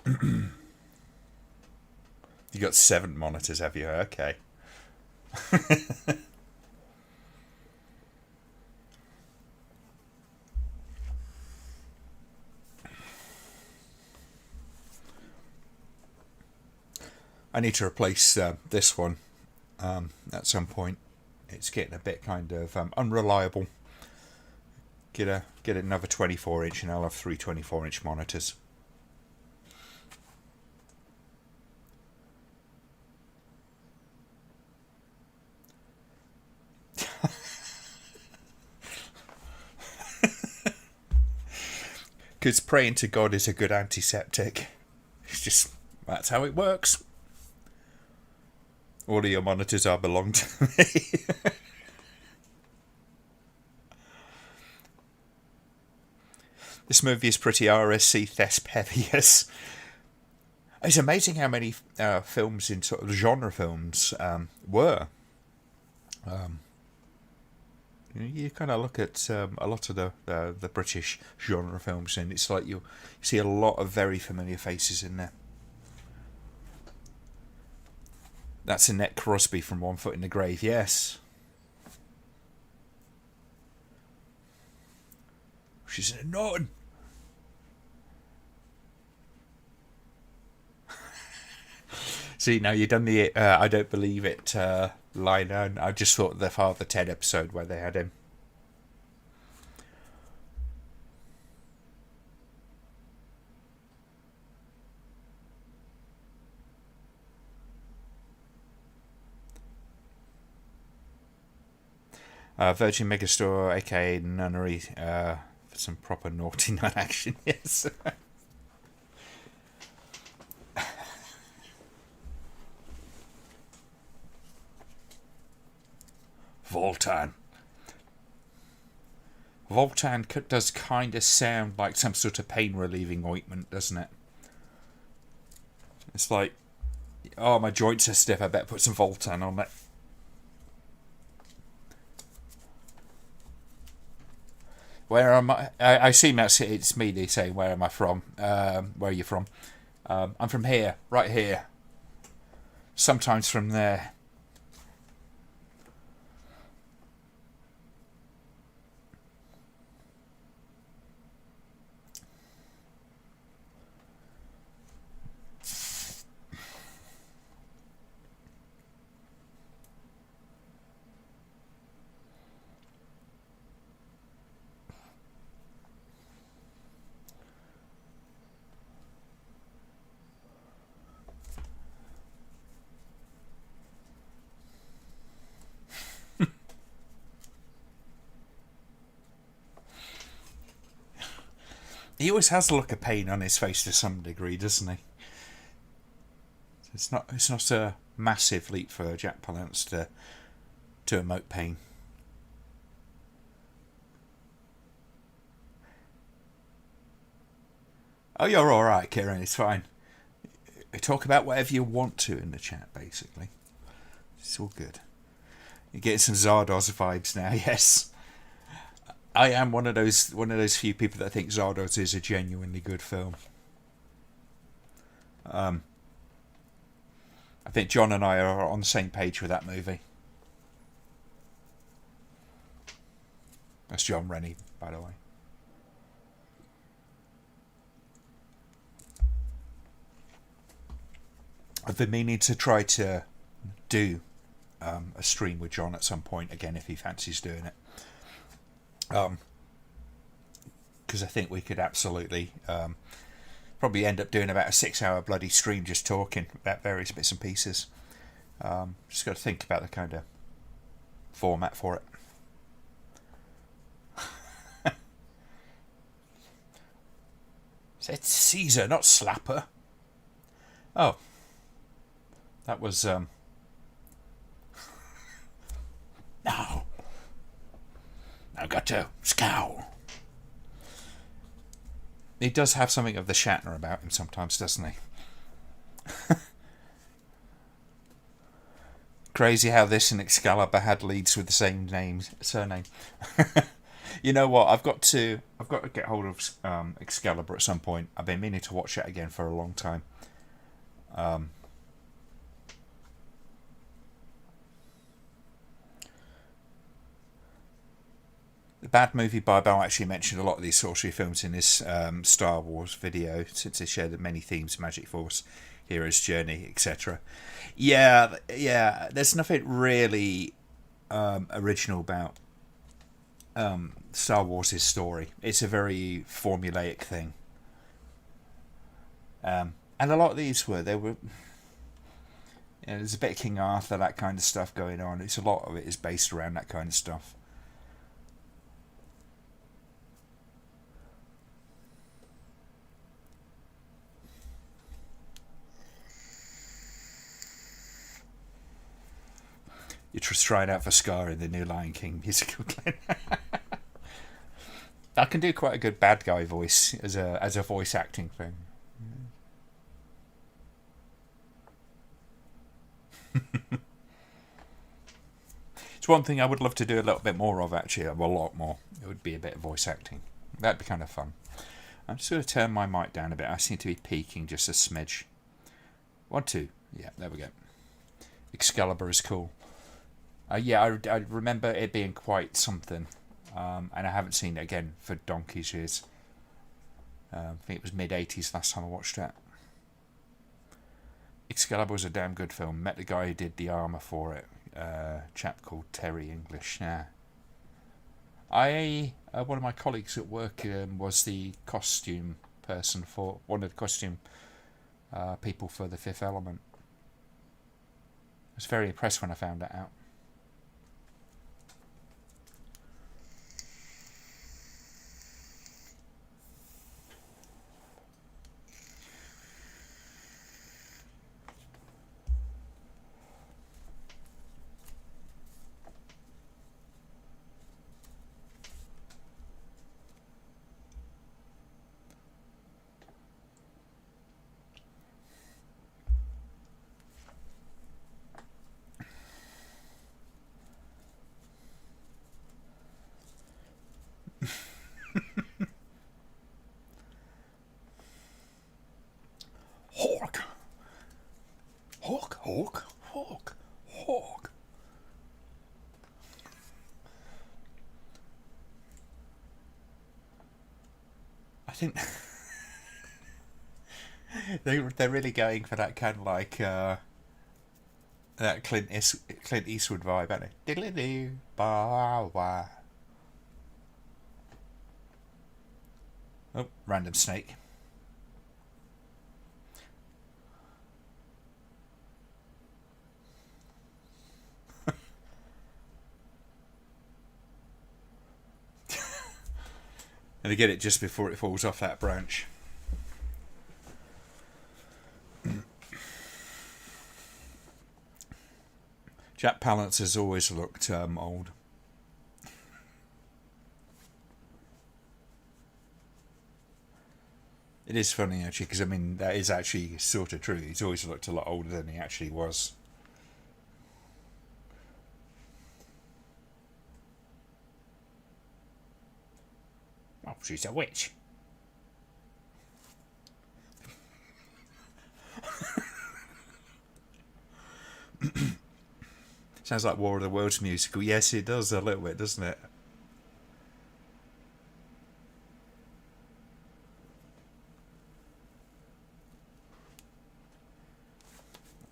You got 7 monitors, have you? Okay. I need to replace this one at some point. It's getting a bit kind of unreliable. Get another 24-inch and I'll have 3 24-inch monitors. Because praying to God is a good antiseptic. That's how it works. All of your monitors are belong to me. This movie is pretty RSC Thesp heavy, yes. It's amazing how many films in sort of genre films were. You kind of look at a lot of the British genre films, and it's like you see a lot of very familiar faces in there. That's Annette Crosby from One Foot in the Grave, yes. She's in Norton. See, now you've done the I don't believe it line. I just thought the Father Ted episode where they had him. Virgin Megastore, aka Nunnery, for some proper naughty nun action, yes. Voltan. Voltan does kind of sound like some sort of pain relieving ointment, doesn't it? It's like, oh, my joints are stiff, I better put some Voltan on it. Where am I? I assume it's me. They say, where am I from? Where are you from? I'm from here, right here. Sometimes from there. He always has a look of pain on his face to some degree, doesn't he? It's not a massive leap for Jack Palance to emote pain. Oh, you're all right, Kieran. It's fine. talk about whatever you want to in the chat, basically. It's all good. You're getting some Zardoz vibes now, yes. I am one of those few people that think Zardoz is a genuinely good film. I think John and I are on the same page with that movie. That's John Rennie, by the way. I've been meaning to try to do a stream with John at some point again if he fancies doing it. Because I think we could absolutely probably end up doing about a 6-hour bloody stream just talking about various bits and pieces. Just got to think about the kind of format for it. It's Caesar, not Slapper. Oh. That was, No. I've got to scowl. He does have something of the Shatner about him sometimes, doesn't he? Crazy how this and Excalibur had leads with the same surname. You know what? I've got to get hold of Excalibur at some point. I've been meaning to watch it again for a long time. The Bad Movie Bible actually mentioned a lot of these sorcery films in this Star Wars video, since they share the many themes: Magic Force, Hero's Journey, etc. Yeah. There's nothing really original about Star Wars' story. It's a very formulaic thing, and a lot of these were. There's a bit of King Arthur, that kind of stuff going on. It's a lot of it is based around that kind of stuff. You're just trying out for Scar in the new Lion King musical. I can do quite a good bad guy voice as a voice acting thing. It's one thing I would love to do a little bit more of, actually. A lot more. It would be a bit of voice acting. That'd be kind of fun. I'm just going to turn my mic down a bit. I seem to be peaking just a smidge. 1, 2. Yeah, there we go. Excalibur is cool. I remember it being quite something, and I haven't seen it again for donkey's years. I think it was mid-80s last time I watched it. Excalibur was a damn good film. Met the guy who did the armour for it, a chap called Terry English. Yeah. One of my colleagues at work was the costume person for one of the costume people for The Fifth Element. I was very impressed when I found that out. Hawk. I think they're really going for that kind of like that Clint Eastwood vibe, aren't they? Diddly-doo, ba-wah. Oh, random snake. And I get it just before it falls off that branch. Jack Palance has always looked old. It is funny actually, because I mean that is actually sort of true. He's always looked a lot older than he actually was. Oh, she's a witch. Sounds like War of the Worlds musical. Yes, it does a little bit, doesn't it?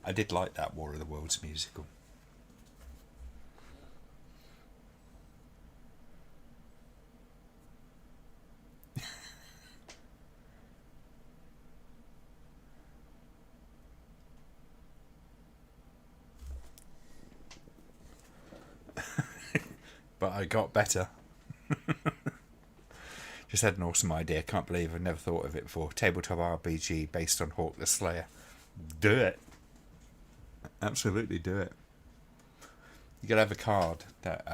I did like that War of the Worlds musical. But I got better. Just had an awesome idea. Can't believe I've never thought of it before. Tabletop RPG based on Hawk the Slayer. Do it. Absolutely do it. You gotta have a card that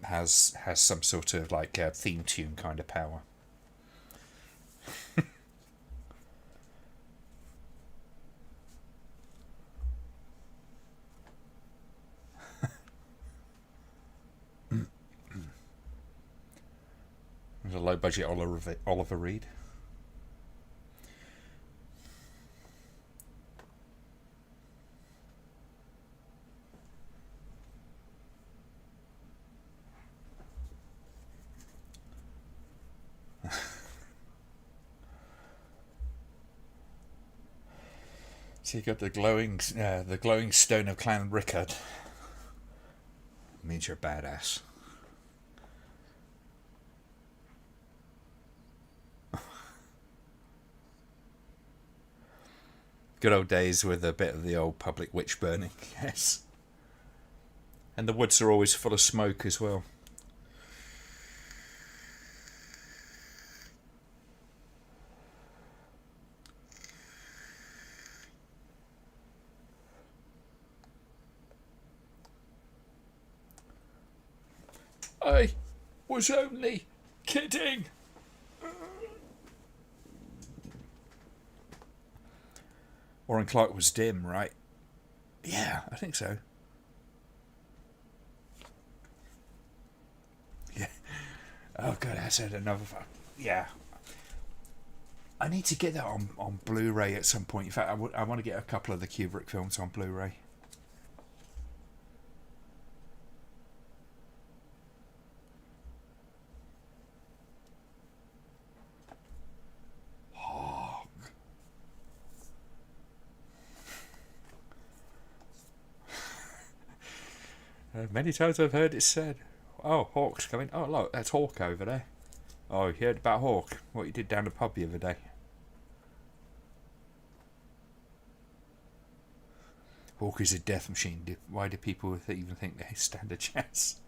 has some sort of like a theme tune kind of power. There's a low budget Oliver Reed. So you got the glowing stone of Clan Rickard. Means you're badass. Good old days with a bit of the old public witch burning, yes. And the woods are always full of smoke as well. I was only kidding. Warren Clark was dim, right? Yeah, I think so. Yeah. Oh god, I said another. Yeah. I need to get that on Blu-ray at some point. In fact, I want to get a couple of the Kubrick films on Blu-ray. Many times I've heard it said, "Oh, Hawk's coming." Oh, look, that's Hawk over there. Oh, you heard about Hawk? What he did down the pub the other day. Hawk is a death machine. Why do people even think they stand a chance?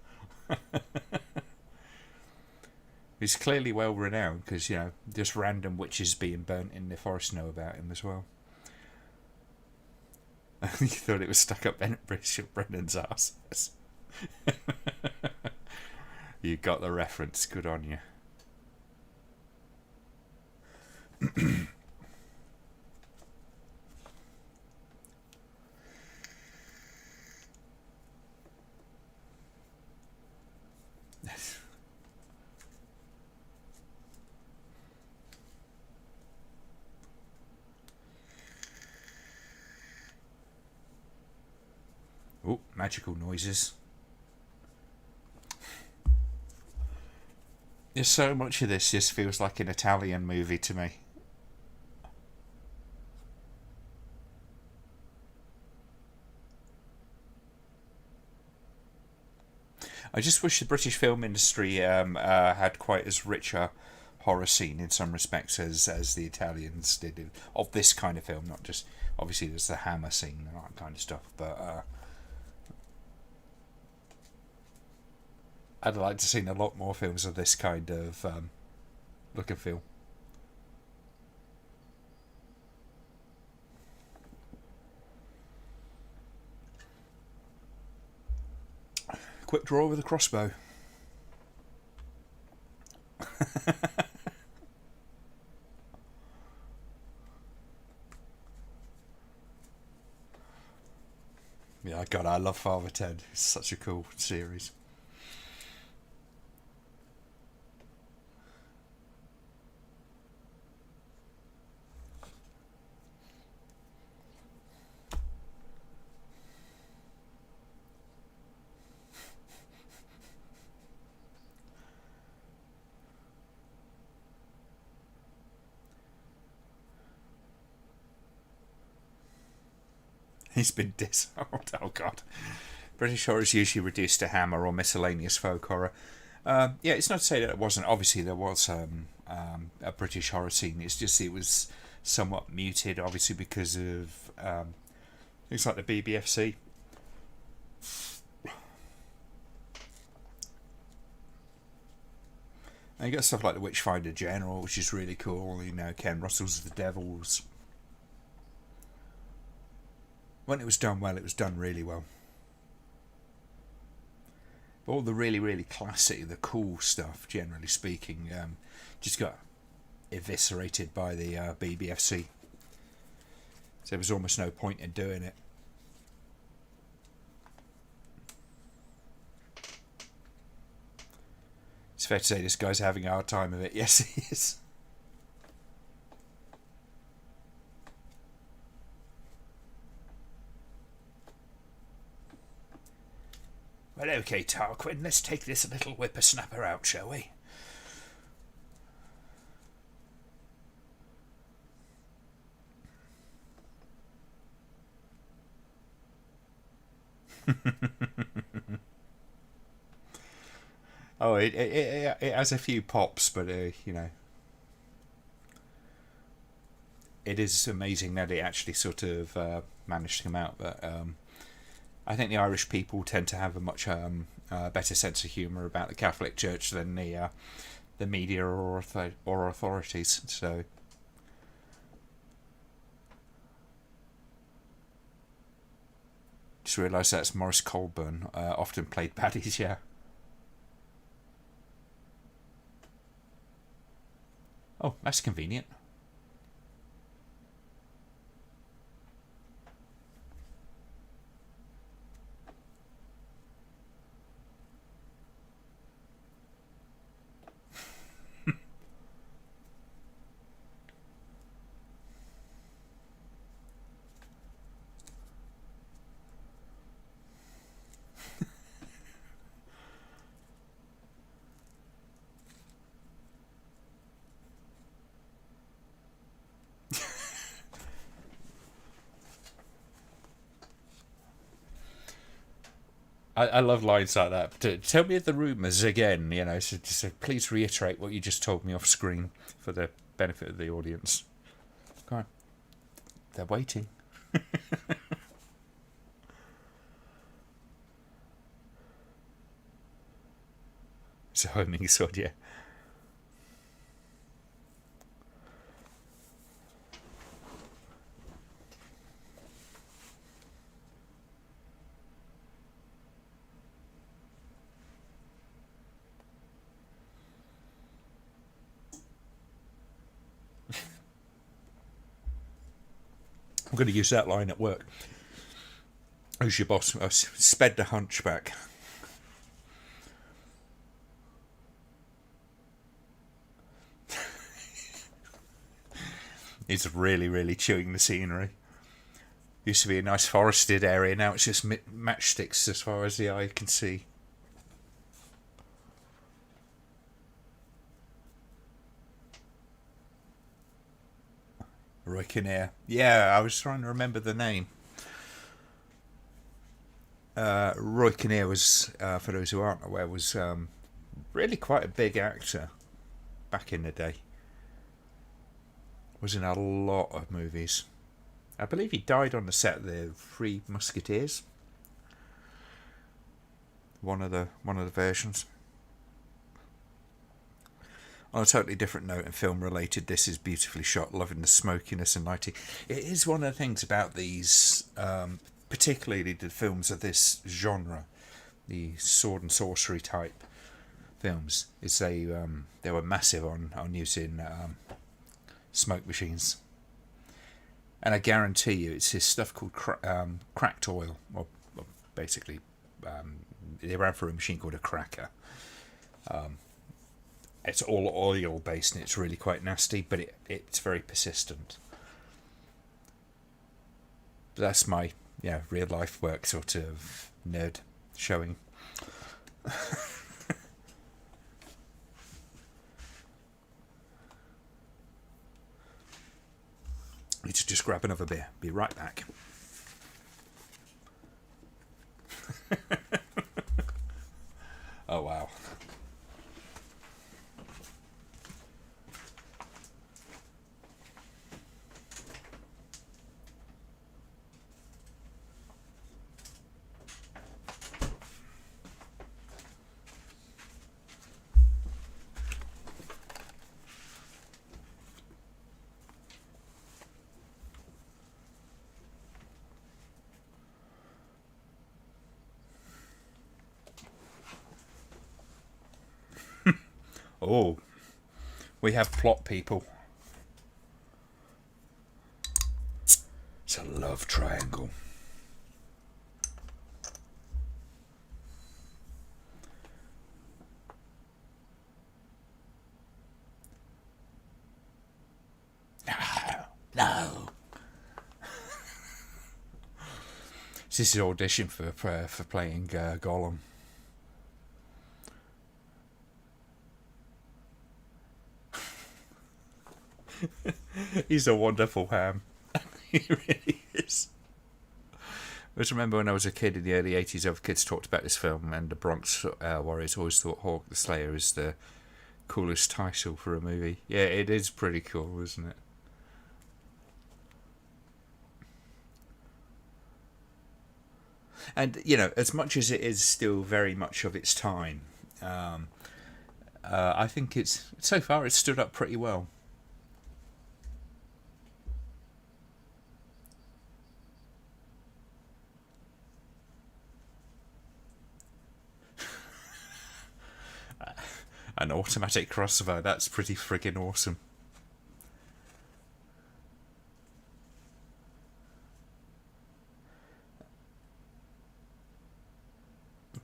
He's clearly well renowned because, just random witches being burnt in the forest know about him as well. You thought it was stuck up Bishop Brennan's ass. You got the reference. Good on you. Oh, magical noises. There's so much of this just feels like an Italian movie to me. I just wish the British film industry had quite as rich a horror scene in some respects as the Italians did of this kind of film. Not just, obviously there's the Hammer scene and all that kind of stuff, but I'd like to see a lot more films of this kind of look and feel. Quick draw with a crossbow. Yeah, God, I love Father Ted. It's such a cool series. He's been disowned. Oh, God. British horror is usually reduced to hammer or miscellaneous folk horror. Yeah, it's not to say that it wasn't. Obviously, there was a British horror scene. It's just it was somewhat muted, obviously, because of things like the BBFC. And you got stuff like the Witchfinder General, which is really cool. You know, Ken Russell's The Devils. When it was done well, it was done really well. But all the really, really classic, the cool stuff, generally speaking, just got eviscerated by the BBFC. So there was almost no point in doing it. It's fair to say this guy's having a hard time of it. Yes, he is. Well, okay, Tarquin, let's take this little whippersnapper out, shall we? Oh, it has a few pops, but you know, it is amazing that it actually sort of managed to come out. But I think the Irish people tend to have a much better sense of humour about the Catholic Church than the media or authorities. So just realised that's Maurice Colburn, often played baddies. Yeah. Oh, that's convenient. I love lines like that. Tell me the rumours again, you know, so please reiterate what you just told me off screen for the benefit of the audience. Go on. They're waiting. It's a homing sword, yeah. I'm going to use that line at work. Who's your boss? I sped the hunchback. He's really, really chewing the scenery. Used to be a nice forested area, now it's just matchsticks as far as the eye can see. Roy Kinnear. Yeah, I was trying to remember the name. Roy Kinnear was, for those who aren't aware, was really quite a big actor back in the day. Was in a lot of movies. I believe he died on the set of the Three Musketeers. One of the versions. On a totally different note and film related, this is beautifully shot, loving the smokiness and lighting. It is one of the things about these, particularly the films of this genre, the sword and sorcery type films, is they were massive on using smoke machines. And I guarantee you, it's this stuff called cracked oil, or basically they ran through a machine called a cracker. It's all oil based and it's really quite nasty, but it's very persistent. That's my real life work sort of nerd showing. Need to just grab another beer. Be right back. Oh wow. Oh, we have plot people. It's a love triangle. No. This is audition for playing Gollum. He's a wonderful ham. He really is. I just remember when I was a kid in the early 80s, other kids talked about this film, and the Bronx Warriors always thought Hawk the Slayer is the coolest title for a movie. Yeah, it is pretty cool, isn't it? And, as much as it is still very much of its time, I think so far it's stood up pretty well. An automatic crossover, that's pretty friggin' awesome.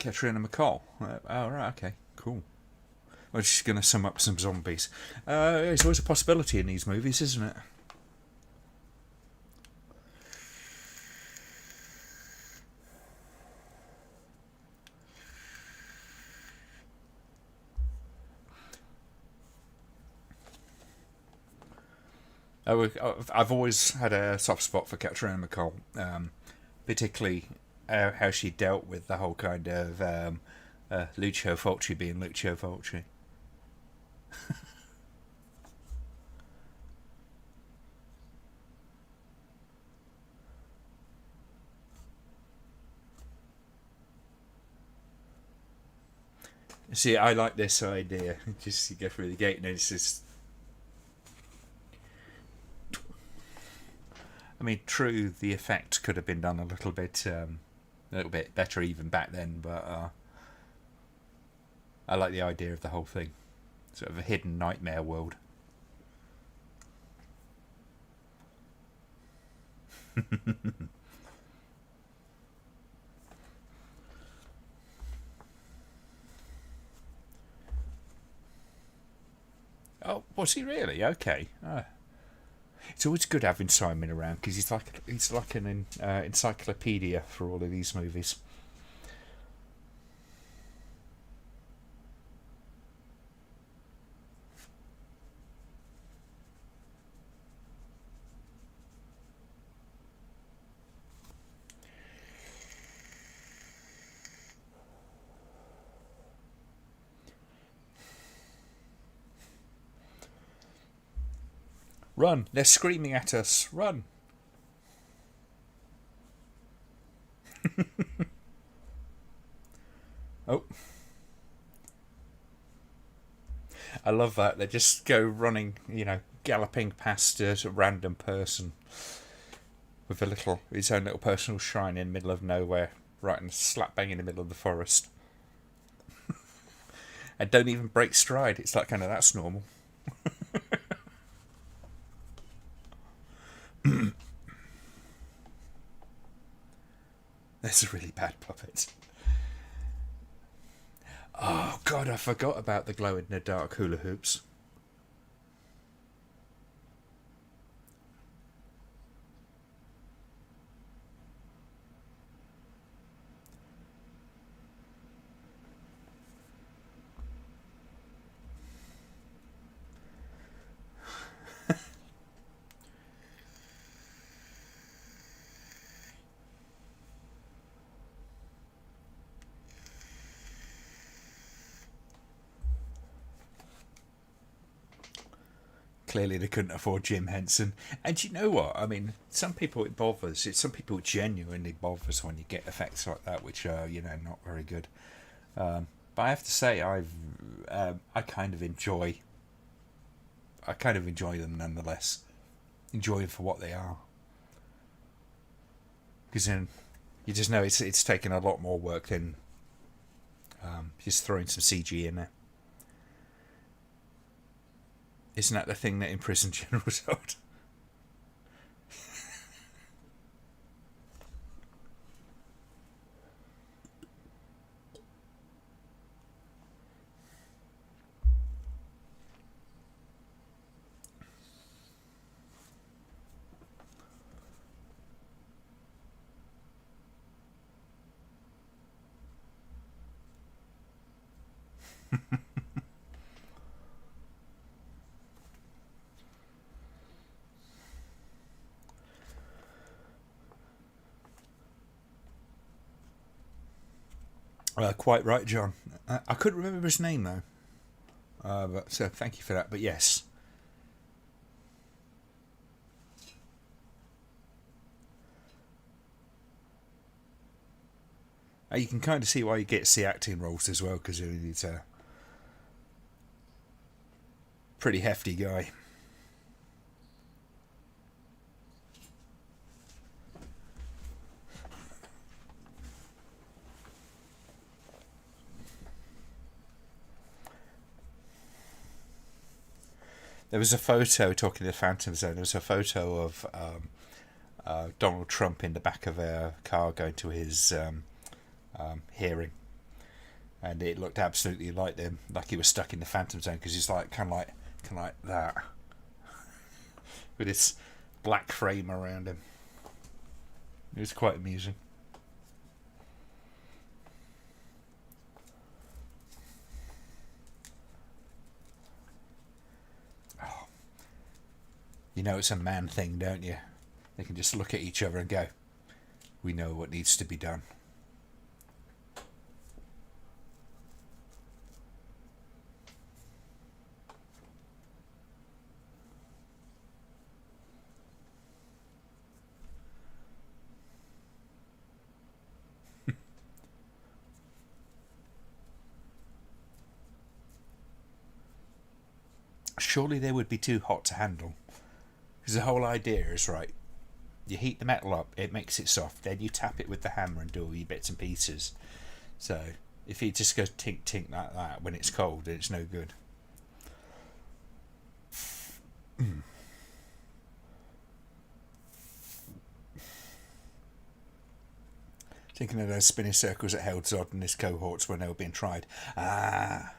Katrina McCall. Oh, right, okay, cool. Well, she's going to sum up some zombies. It's always a possibility in these movies, isn't it? I've always had a soft spot for Katrina McCall, particularly how she dealt with the whole kind of Lucio Fulci being Lucio Fulci. See, I like this idea. Just you go through the gate and it's just. I mean, true, the effect could have been done a little bit better even back then, but I like the idea of the whole thing. Sort of a hidden nightmare world. Oh, was he really? Okay. It's always good having Simon around because he's like an encyclopedia for all of these movies. Run! They're screaming at us. Run! Oh. I love that. They just go running, galloping past a random person with his own little personal shrine in the middle of nowhere, right in slap bang in the middle of the forest. And don't even break stride. It's like that's normal. There's a really bad puppet. Oh God, I forgot about the glow in the dark hula hoops. Clearly, they couldn't afford Jim Henson. And you know what? I mean, some people it bothers. Some people it genuinely bothers when you get effects like that, which are not very good. But I have to say, I kind of enjoy. I kind of enjoy them nonetheless. Enjoy them for what they are. Because then you just know it's taken a lot more work than just throwing some CG in there. Isn't that the thing that imprisoned General Zod? Quite right, John. I couldn't remember his name though. But so thank you for that. But yes, you can kind of see why he gets the acting roles as well, because he's a pretty hefty guy. There was a photo, talking to the Phantom Zone, there was a photo of Donald Trump in the back of a car going to his hearing. And it looked absolutely like them, like he was stuck in the Phantom Zone, because he's like kind of like that, with this black frame around him. It was quite amusing. You know it's a man thing, don't you? They can just look at each other and go, we know what needs to be done. Surely they would be too hot to handle. Because the whole idea is, right, you heat the metal up, it makes it soft, then you tap it with the hammer and do all your bits and pieces. So if it just goes tink tink like that when it's cold, then it's no good. Thinking of those spinning circles that held Zod and his cohorts when they were being tried. Ah.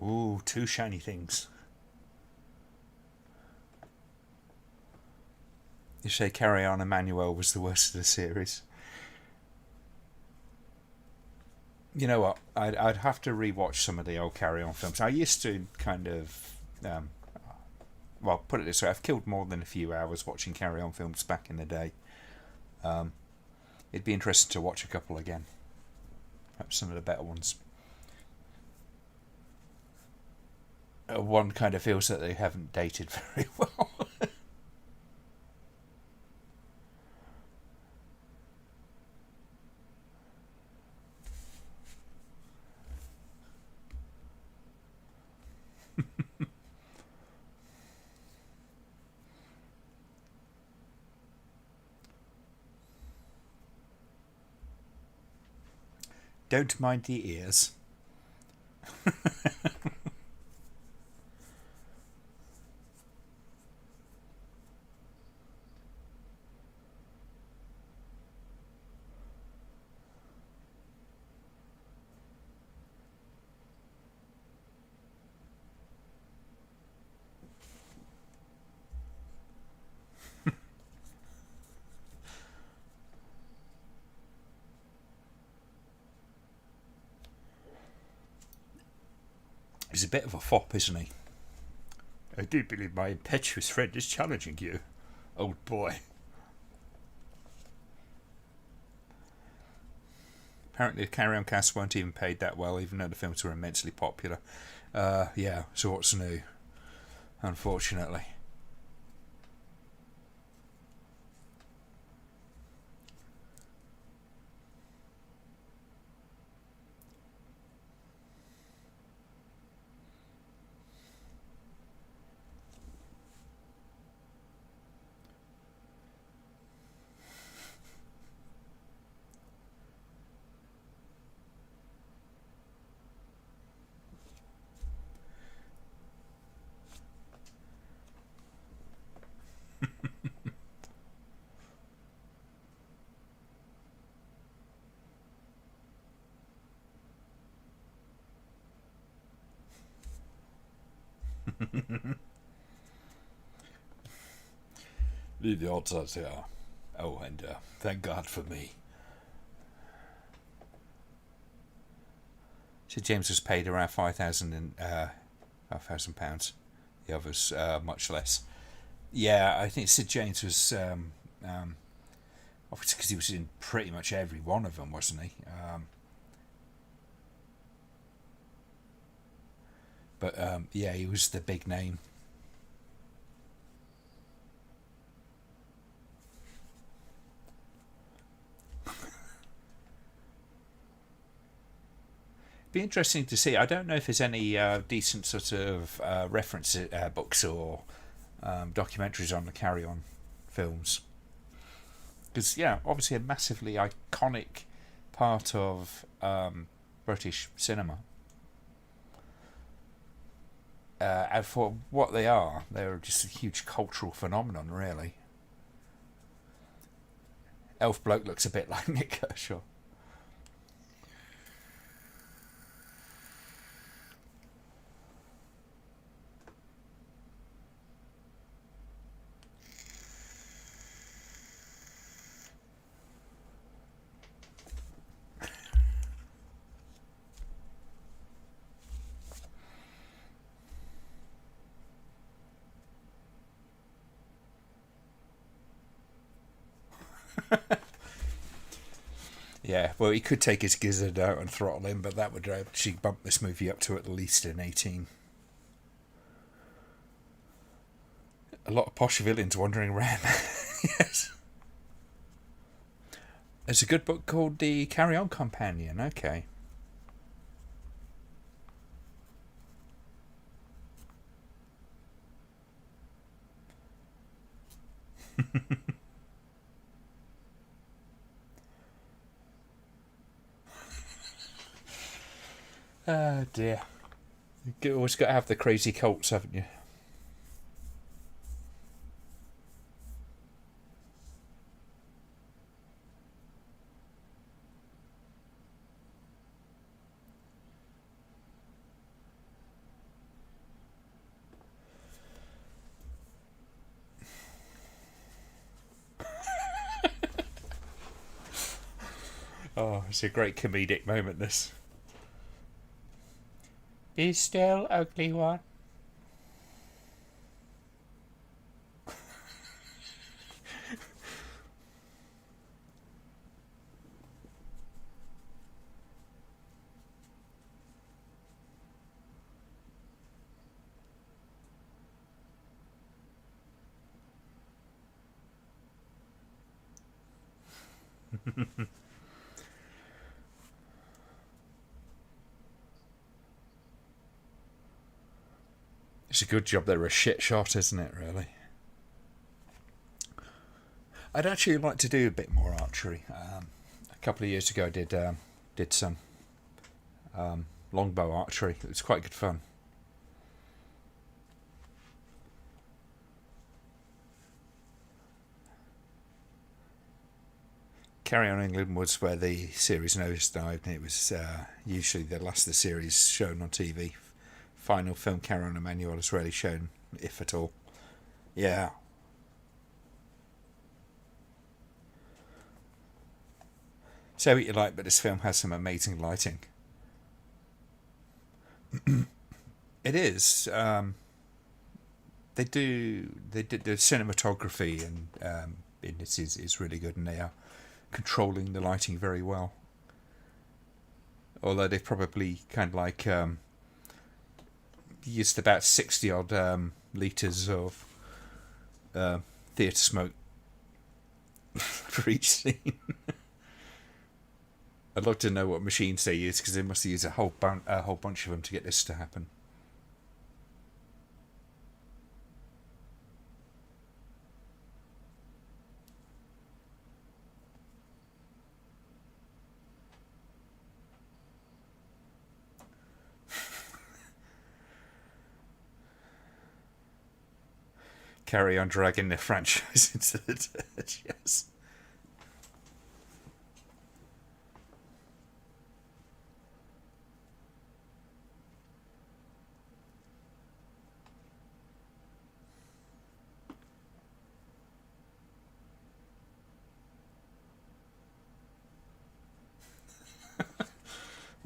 Ooh, two shiny things. You say Carry On Emmanuel was the worst of the series. You know what? I'd have to rewatch some of the old Carry On films. I used to kind of, well, put it this way: I've killed more than a few hours watching Carry On films back in the day. It'd be interesting to watch a couple again. Perhaps some of the better ones. One kind of feels that they haven't dated very well. Don't mind the ears. He's a bit of a fop, isn't he? I do believe my impetuous friend is challenging you, old boy. Apparently the Carry On cast weren't even paid that well, even though the films were immensely popular. Yeah, so what's new? Unfortunately. The odds are. Oh, and thank God for me. So James was paid around £5,000. The others much less. Yeah, I think Sid James was obviously because he was in pretty much every one of them, wasn't he? But yeah, he was the big name. Be interesting to see. I don't know if there's any decent sort of reference books or documentaries on the Carry On films. Because, yeah, obviously a massively iconic part of British cinema. And for what they are, they're just a huge cultural phenomenon, really. Elf Bloke looks a bit like Nick Kershaw. Yeah, well, he could take his gizzard out and throttle him, but that would actually bump this movie up to at least an 18. A lot of posh villains wandering around. Yes. There's a good book called The Carry On Companion. Okay. Oh dear. You've always got to have the crazy cults, haven't you? Oh, it's a great comedic moment, this. Be still, ugly one. It's a good job they're a shit shot, isn't it, really? I'd actually like to do a bit more archery. A couple of years ago, I did some longbow archery. It was quite good fun. Carry On England was where the series nosedived, and it was usually the last of the series shown on TV. Final film, Carry On Emmanuel, is rarely shown, if at all. Yeah. Say what you like, but this film has some amazing lighting. It is. They did the cinematography and in this is really good, and they are controlling the lighting very well. Although they've probably kind of like used about 60 odd litres of theatre smoke for each scene. I'd love to know what machines they use, because they must use a whole bunch of them to get this to happen. Carry on dragging the franchise into the dirt, yes.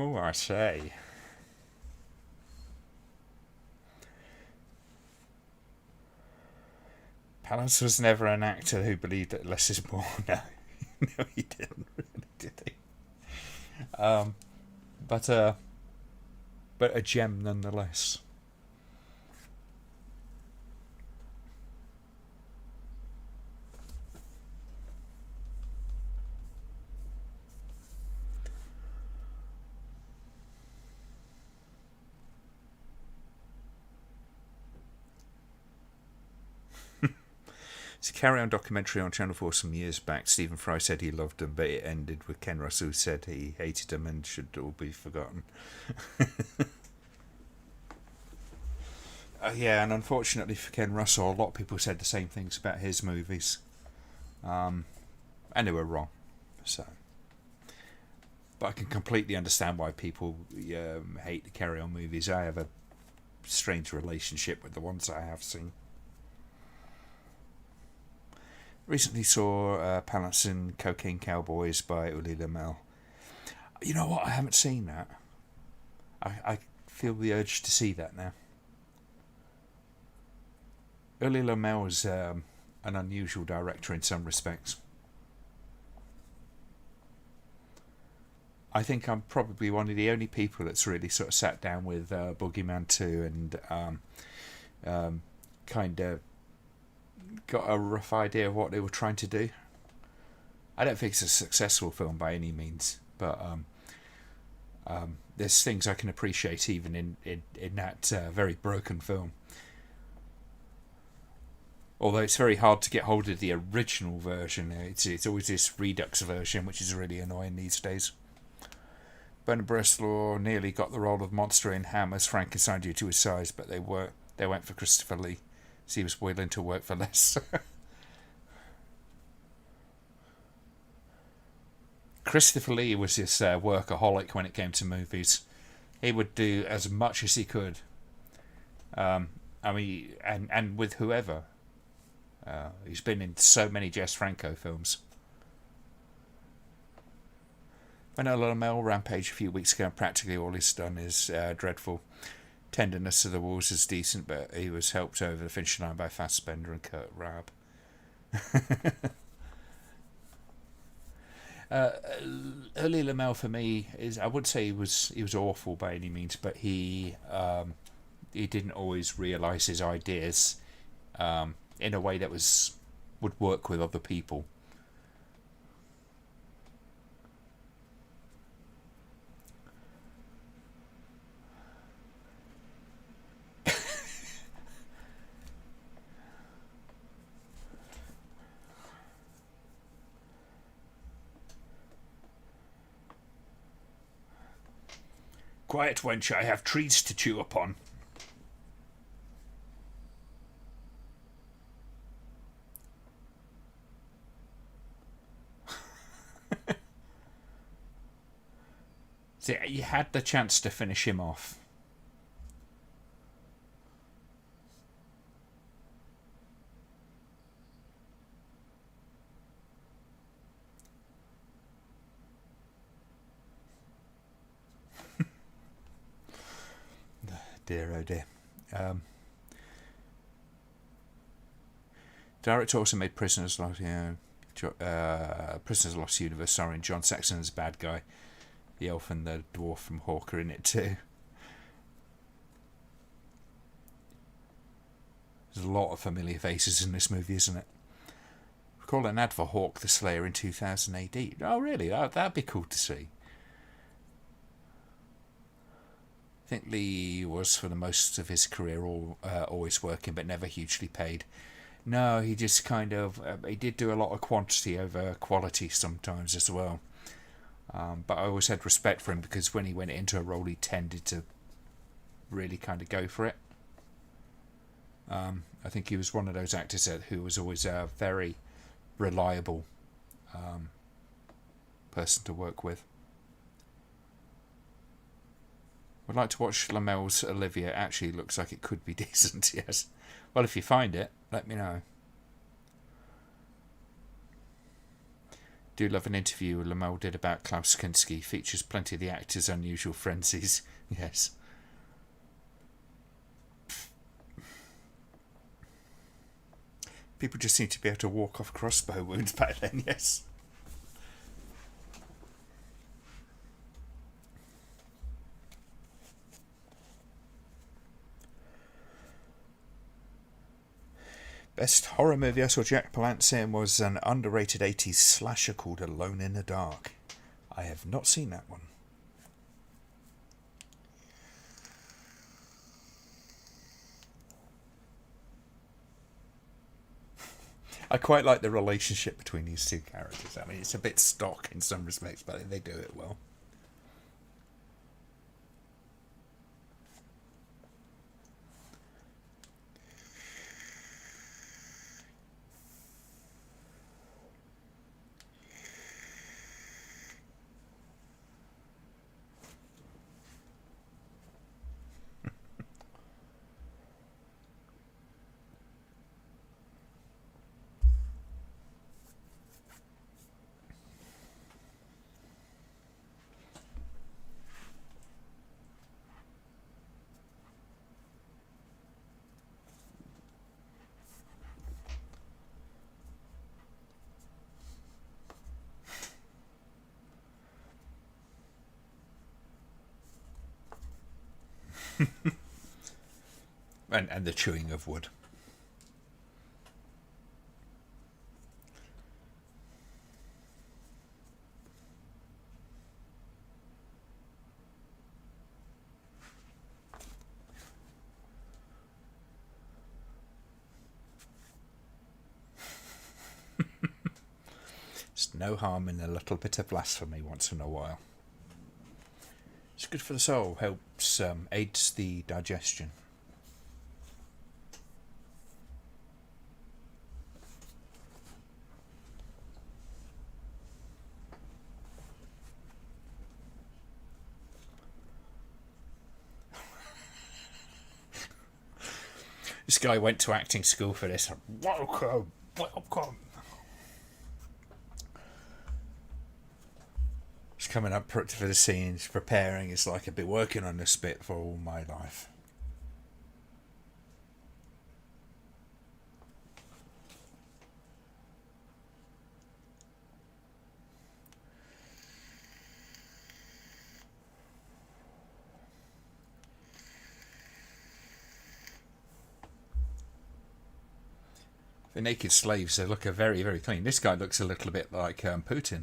Oh, I say. Palance was never an actor who believed that less is more. No, no, he didn't really, did he? Um, but a gem nonetheless. It's a Carry On documentary on Channel 4 some years back. Stephen Fry said he loved them, but it ended with Ken Russell who said he hated them and should all be forgotten. Yeah, and unfortunately for Ken Russell, a lot of people said the same things about his movies. And they were wrong. So, but I can completely understand why people hate the Carry On movies. I have a strange relationship with the ones I have seen. Recently saw Palance in Cocaine Cowboys by Uli Lamel. You know what? I haven't seen that. I feel the urge to see that now. Uli Lamel is an unusual director in some respects. I think I'm probably one of the only people that's really sort of sat down with Boogeyman 2 and kind of got a rough idea of what they were trying to do. I don't think it's a successful film by any means, but there's things I can appreciate even in that very broken film. Although it's very hard to get hold of the original version, it's always this Redux version, which is really annoying these days. Bernard Bresslaw nearly got the role of monster in Hammer's Frankenstein due to his size, but they went for Christopher Lee. So he was willing to work for less. Christopher Lee was this workaholic when it came to movies. He would do as much as he could. I mean, and with whoever. He's been in so many Jess Franco films. Vanilla Mel Rampage a few weeks ago, and practically all he's done is dreadful. Tenderness of the Walls is decent, but he was helped over the finish line by Fassbender and Kurt Raab. Early Lamel for me is, I would say he was awful by any means, but he didn't always realise his ideas in a way that would work with other people. Quiet, wench, I have trees to chew upon. See, you had the chance to finish him off. Dear, oh dear. Director also made Prisoners Lost, Prisoners Lost Universe, starring John Saxon as a bad guy. The elf and the dwarf from Hawk are in it too. There's a lot of familiar faces in this movie, isn't it? Recall an ad for Hawk the Slayer in 2000 AD. Oh, really? That'd be cool to see. I think Lee was, for the most of his career, always working, but never hugely paid. No, he just kind of... he did do a lot of quantity over quality sometimes as well. But I always had respect for him because when he went into a role, he tended to really kind of go for it. I think he was one of those actors who was always a very reliable person to work with. Would like to watch Lamel's Olivia. Actually, looks like it could be decent, yes. Well, if you find it, let me know. Do love an interview Lamel did about Klaus Kinski. Features plenty of the actor's unusual frenzies. Yes. People just seem to be able to walk off crossbow wounds back then, yes. Best horror movie I saw Jack Palance in was an underrated 80s slasher called Alone in the Dark. I have not seen that one. I quite like the relationship between these two characters. I mean, it's a bit stock in some respects, but they do it well. And the chewing of wood. There's no harm in a little bit of blasphemy once in a while. It's good for the soul, helps aids the digestion. This guy went to acting school for this. Welcome, welcome. He's coming up for the scenes, preparing. It's like I've been working on this bit for all my life. The naked slaves, they look very, very clean. This guy looks a little bit like Putin.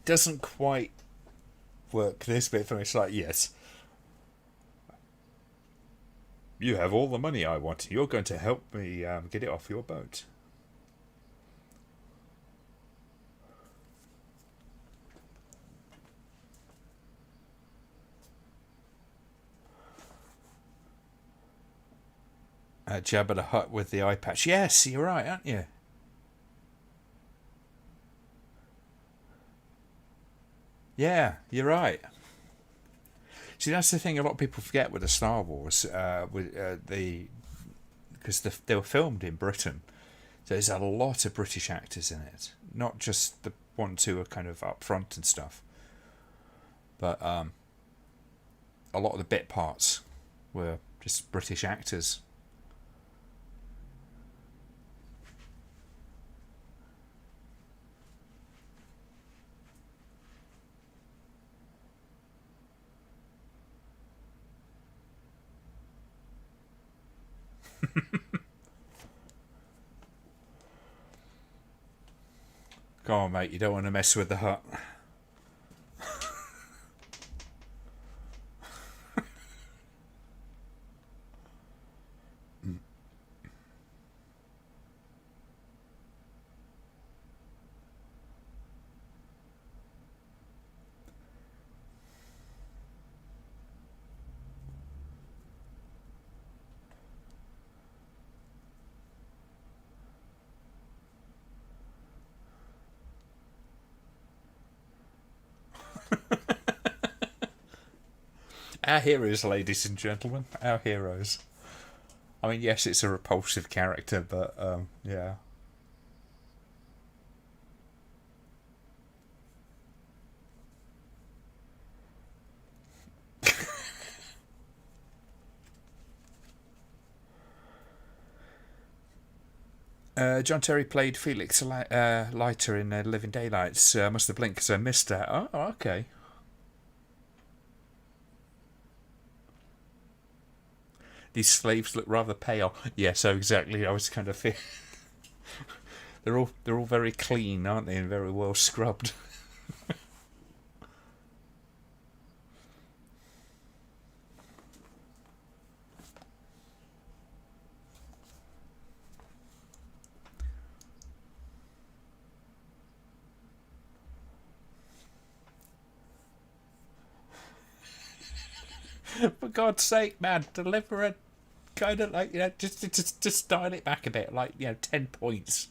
doesn't quite work this bit for me. It's like, yes, you have all the money I want. You're going to help me get it off your boat. Jabba the Hutt with the eye patch. Yes, you're right, aren't you? Yeah, you're right. See, that's the thing a lot of people forget with the Star Wars, with because they were filmed in Britain, so there's a lot of British actors in it, not just the ones who are kind of up front and stuff, but a lot of the bit parts were just British actors. Come on, mate, you don't want to mess with the Hut. Our heroes, ladies and gentlemen, our heroes. I mean, yes, it's a repulsive character, but yeah. John Terry played Felix Leiter in Living Daylights. Must have blinked because I missed that. Oh, okay. These slaves look rather pale. Yeah, so exactly. I was kind of they're all very clean, aren't they, and very well scrubbed. For God's sake, man, deliver a kind of like, just dial it back a bit, like 10 points.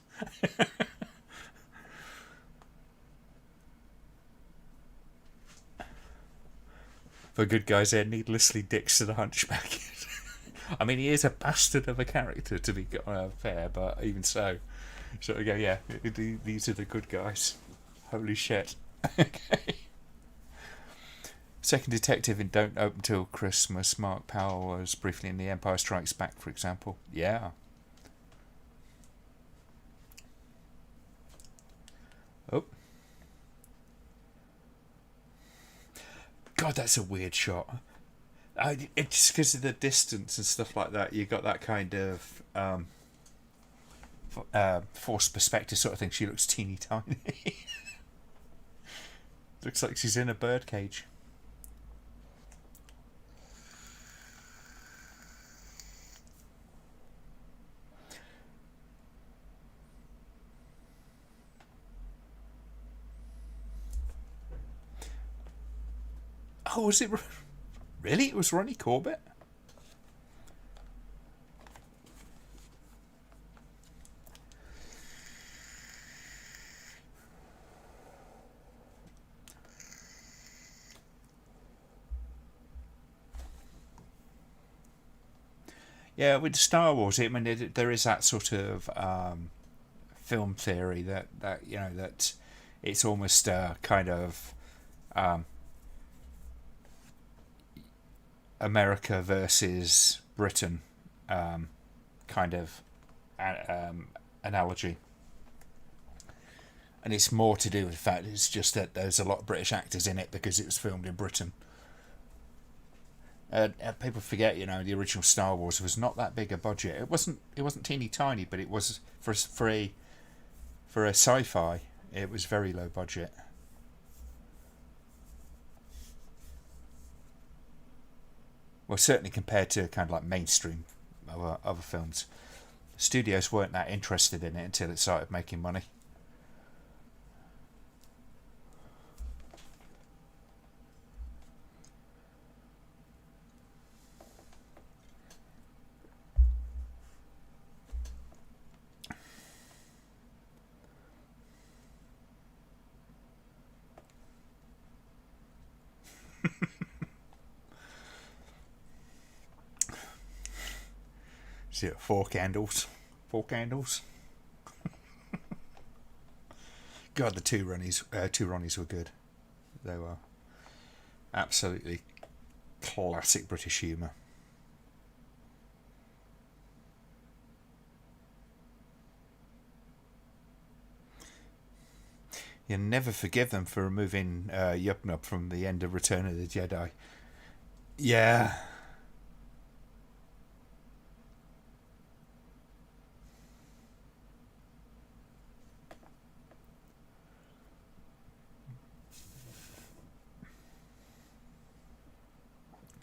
For good guys, they're needlessly dicks to the hunchback. I mean, he is a bastard of a character, to be fair, but even so. So we go, yeah, these are the good guys. Holy shit. Okay. Second detective in Don't Open Till Christmas. Mark Powell was briefly in The Empire Strikes Back, for example. Yeah. Oh. God, that's a weird shot. It's because of the distance and stuff like that. You got that kind of forced perspective sort of thing. She looks teeny tiny. Looks like she's in a birdcage. Oh, was it really? It was Ronnie Corbett? Yeah, with Star Wars, I mean, there is that sort of film theory that it's almost kind of America versus Britain kind of analogy. And it's more to do with the fact it's just that there's a lot of British actors in it because it was filmed in Britain. People forget, the original Star Wars was not that big a budget. It wasn't teeny tiny, but it was for a sci-fi. It was very low budget. Well, certainly compared to kind of like mainstream other films. Studios weren't that interested in it until it started making money. Is it four candles? Four candles? God, the two Ronnies were good. They were absolutely classic British humour. You never forgive them for removing Yup Nub from the end of Return of the Jedi. Yeah.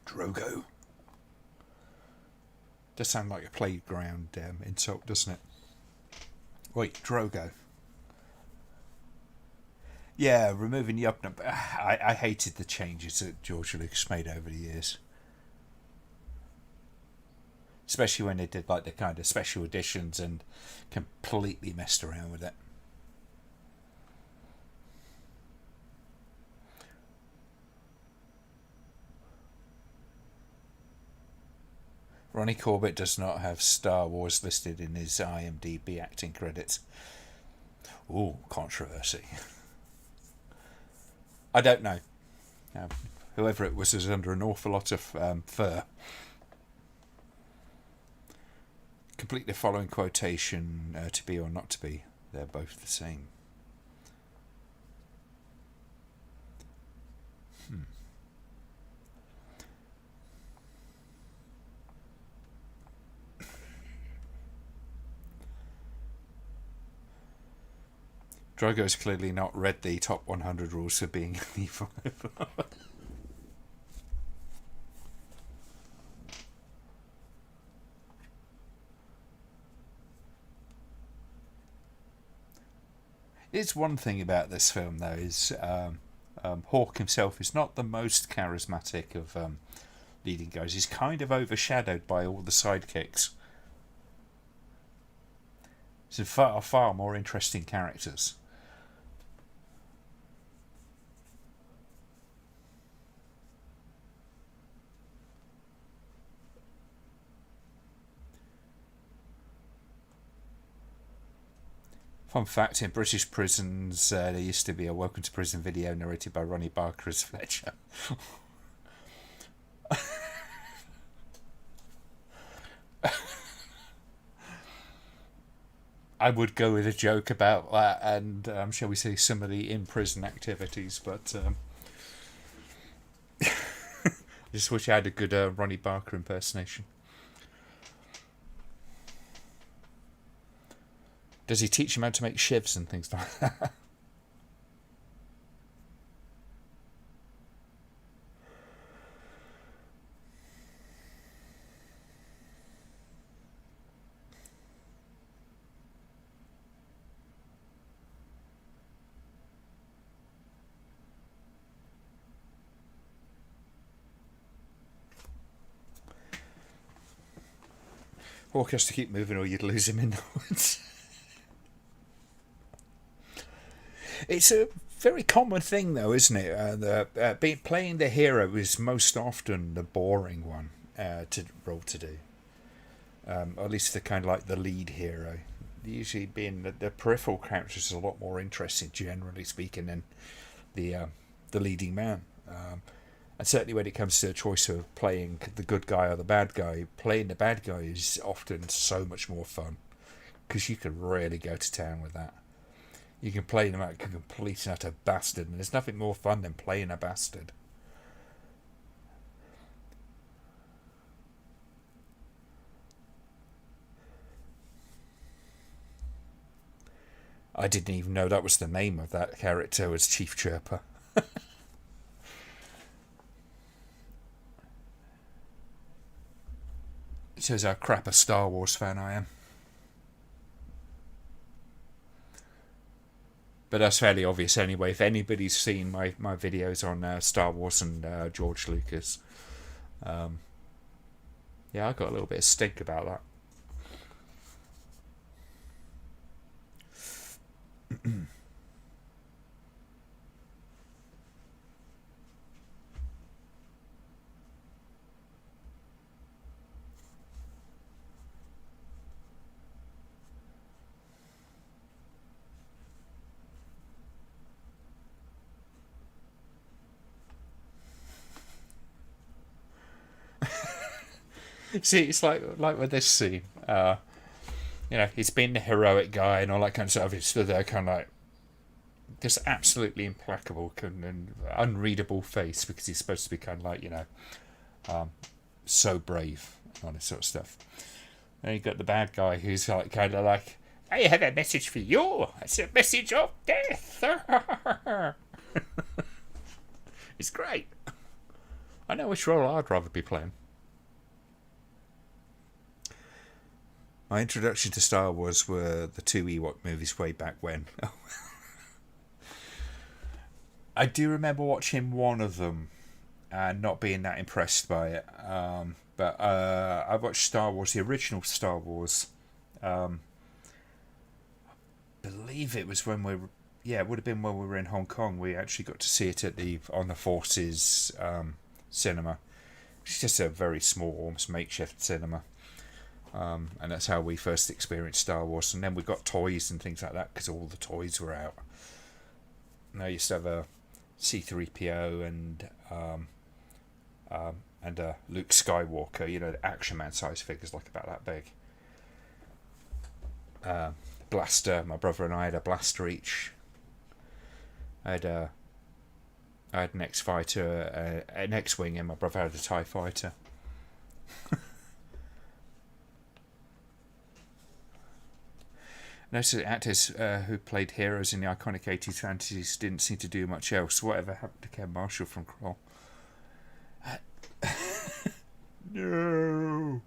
Drogo. Does sound like a playground insult, doesn't it? Wait, Drogo. Yeah, removing Yup Nub. I hated the changes that George Lucas made over the years. Especially when they did like the kind of special editions and completely messed around with it. Ronnie Corbett does not have Star Wars listed in his IMDb acting credits. Ooh, controversy. I don't know. Whoever it was under an awful lot of fur. Complete the following quotation, to be or not to be. They're both the same. Drogo's clearly not read the top 100 rules for being evil. It's one thing about this film, though, is Hawke himself is not the most charismatic of leading guys. He's kind of overshadowed by all the sidekicks. So far more interesting characters. Fun fact, in British prisons, there used to be a Welcome to Prison video narrated by Ronnie Barker as Fletcher. I would go with a joke about that and, shall we say, some of the in-prison activities, but I just wish I had a good Ronnie Barker impersonation. Does he teach him how to make shivs and things like that? Hawke has to keep moving or you'd lose him in the woods. It's a very common thing, though, isn't it? Playing the hero is most often the boring one to do. Or at least the kind of like the lead hero. Usually, being the peripheral characters is a lot more interesting, generally speaking, than the leading man. And certainly, when it comes to the choice of playing the good guy or the bad guy, playing the bad guy is often so much more fun because you can really go to town with that. You can play them like a complete and utter bastard, and there's nothing more fun than playing a bastard. I didn't even know that was the name of that character, was Chief Chirper. Shows how crap a Star Wars fan I am. But that's fairly obvious anyway. If anybody's seen my videos on Star Wars and George Lucas, yeah, I got a little bit of stink about that. See, it's like with this scene. He's been the heroic guy and all that kind of stuff. He's stood there, kind of like just absolutely implacable and unreadable face because he's supposed to be kind of like so brave and all this sort of stuff. And you got the bad guy who's like kind of like, I have a message for you. It's a message of death. It's great. I know which role I'd rather be playing. My introduction to Star Wars were the 2 Ewok movies way back when. I do remember watching one of them and not being that impressed by it. But I watched Star Wars, the original Star Wars. I believe it was when it would have been when we were in Hong Kong. We actually got to see it on the Forces cinema. It's just a very small, almost makeshift cinema. And that's how we first experienced Star Wars. And then we got toys and things like that because all the toys were out. And I used to have a C-3PO and Luke Skywalker, the Action Man size figures, like about that big. Blaster. My brother and I had a blaster each. I had an X-Fighter, an X-Wing, and my brother had a TIE Fighter. Most of the actors who played heroes in the iconic 80s fantasies didn't seem to do much else. Whatever happened to Ken Marshall from Kroll? No.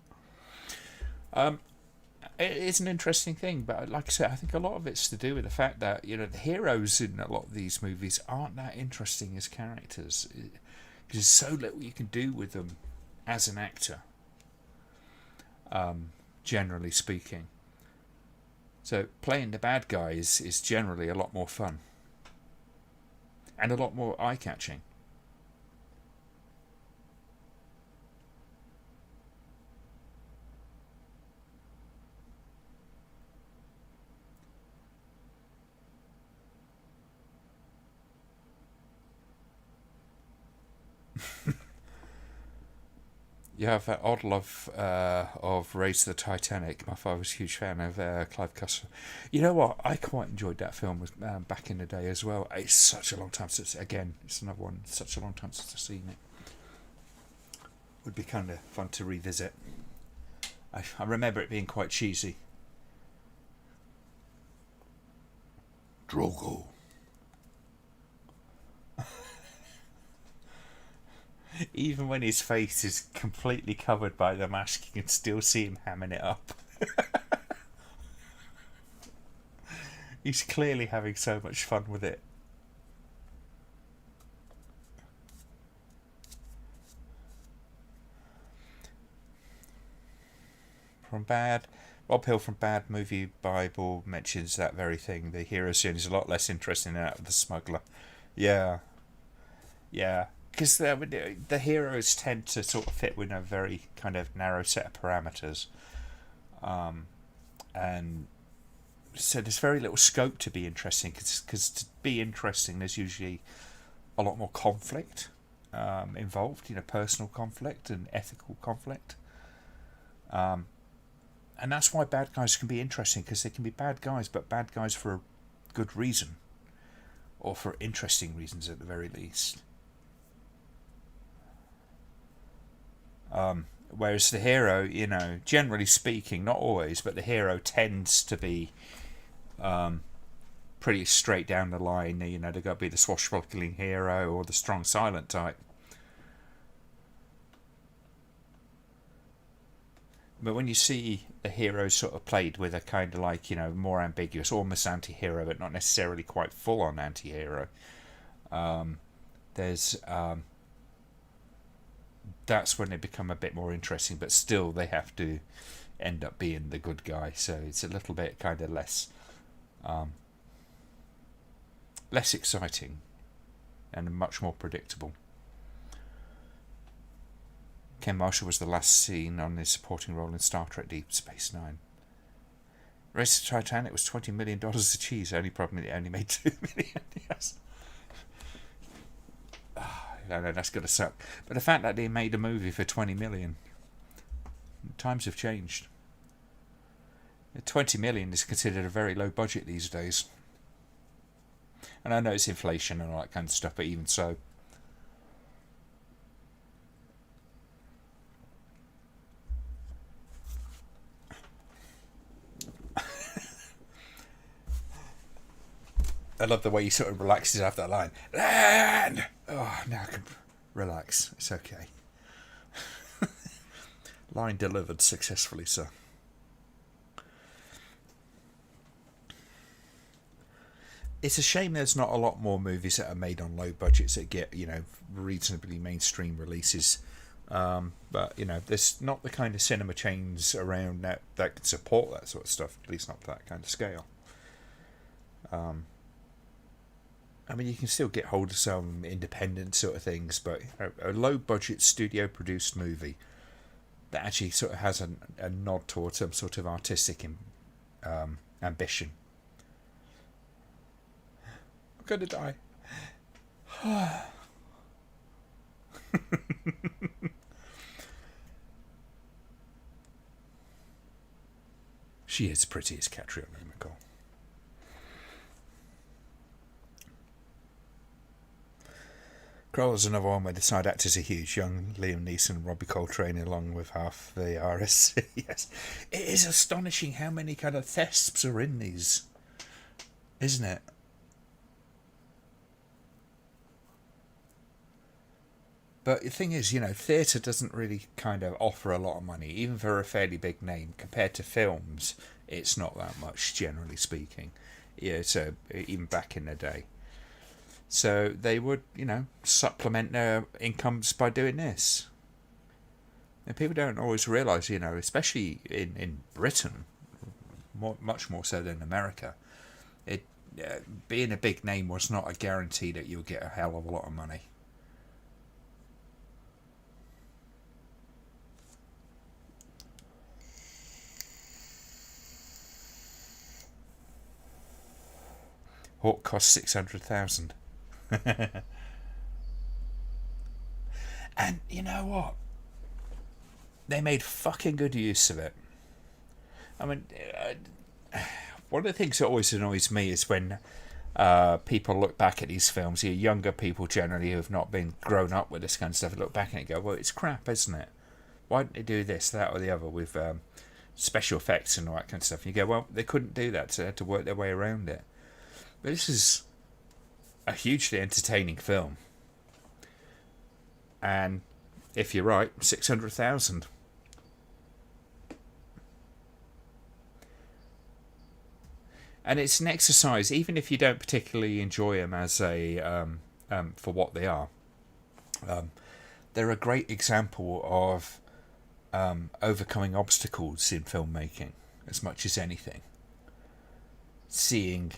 It is an interesting thing, but like I said, I think a lot of it's to do with the fact that the heroes in a lot of these movies aren't that interesting as characters, because there's so little you can do with them as an actor. Generally speaking. So playing the bad guys is generally a lot more fun. And a lot more eye-catching. You have that odd love of Race to the Titanic. My father was a huge fan of Clive Cussler. You know what? I quite enjoyed that film back in the day as well. It's such a long time since, again, it's another one, such a long time since I've seen it. Would be kind of fun to revisit. I remember it being quite cheesy. Drogo. Even when his face is completely covered by the mask, you can still see him hamming it up. He's clearly having so much fun with it. Rob Hill from Bad Movie Bible mentions that very thing. The hero scene is a lot less interesting than that of the smuggler. Yeah. Because the heroes tend to sort of fit within a very kind of narrow set of parameters. And so there's very little scope to be interesting, because to be interesting there's usually a lot more conflict involved, personal conflict and ethical conflict. And that's why bad guys can be interesting, because they can be bad guys, but bad guys for a good reason. Or for interesting reasons at the very least. Whereas the hero, generally speaking, not always, but the hero tends to be pretty straight down the line. They've got to be the swashbuckling hero or the strong silent type. But when you see the hero sort of played with a kind of like, more ambiguous, almost anti-hero, but not necessarily quite full-on anti-hero, there's that's when they become a bit more interesting. But still, they have to end up being the good guy, so it's a little bit kind of less exciting and much more predictable. Ken Marshall was the last seen on his supporting role in Star Trek Deep Space Nine. Race to Titanic was $20 million of cheese. Only problem, it only made $2 million. Yes. No, that's got to suck. But the fact that they made a movie for $20 million, times have changed. $20 million is considered a very low budget these days. And I know it's inflation and all that kind of stuff, but even so. I love the way he sort of relaxes after that line. Land! Oh, now I can relax. It's okay. Line delivered successfully, sir. It's a shame there's not a lot more movies that are made on low budgets that get, reasonably mainstream releases. But, there's not the kind of cinema chains around that can support that sort of stuff, at least not to that kind of scale. I mean, you can still get hold of some independent sort of things, but a low-budget studio-produced movie that actually sort of has a nod towards some sort of artistic ambition. I'm going to die. She is pretty as Catriona McCall. Crawler's another one where the side actors are huge. Young Liam Neeson, Robbie Coltrane, along with half the RSC. Yes. It is astonishing how many kind of thesps are in these, isn't it? But the thing is, theatre doesn't really kind of offer a lot of money, even for a fairly big name. Compared to films, it's not that much, generally speaking. Yeah, so even back in the day. So they would, supplement their incomes by doing this. And people don't always realise, especially in Britain, much more so than America, being a big name was not a guarantee that you'll get a hell of a lot of money. Hawk cost $600,000. And you know what? They made fucking good use of it. I mean, one of the things that always annoys me is when people look back at these films, younger people generally who have not been grown up with this kind of stuff, look back and go, well, it's crap, isn't it? Why didn't they do this, that, or the other with special effects and all that kind of stuff? And you go, well, they couldn't do that, so they had to work their way around it. But this is a hugely entertaining film. And if you're right, 600,000. And it's an exercise, even if you don't particularly enjoy them as a for what they are. They're a great example of overcoming obstacles in filmmaking, as much as anything. Seeing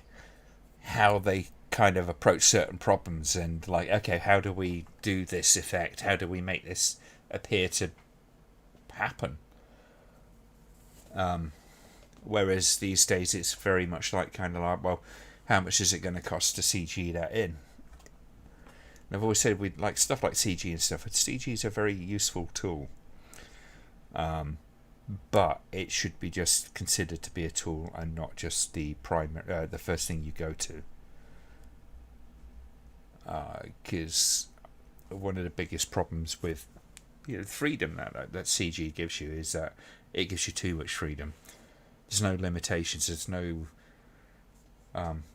how they kind of approach certain problems and like, okay, how do we do this effect? How do we make this appear to happen? Whereas these days it's very much like kind of like, well, how much is it going to cost to CG that in? And I've always said with like stuff like CG and stuff, CG is a very useful tool. But it should be just considered to be a tool and not just the the first thing you go to. Because one of the biggest problems with freedom that CG gives you is that it gives you too much freedom. There's no limitations. There's no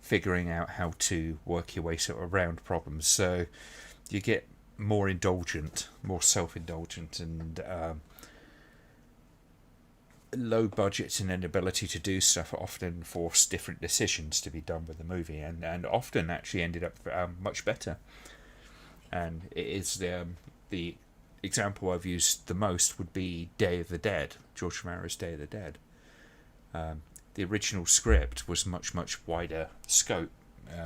figuring out how to work your way sort of around problems. So you get more indulgent, more self-indulgent, and low budgets and inability to do stuff often forced different decisions to be done with the movie, and often actually ended up much better. And it is the example I've used the most would be Day of the Dead, George Romero's Day of the Dead. The original script was much wider scope.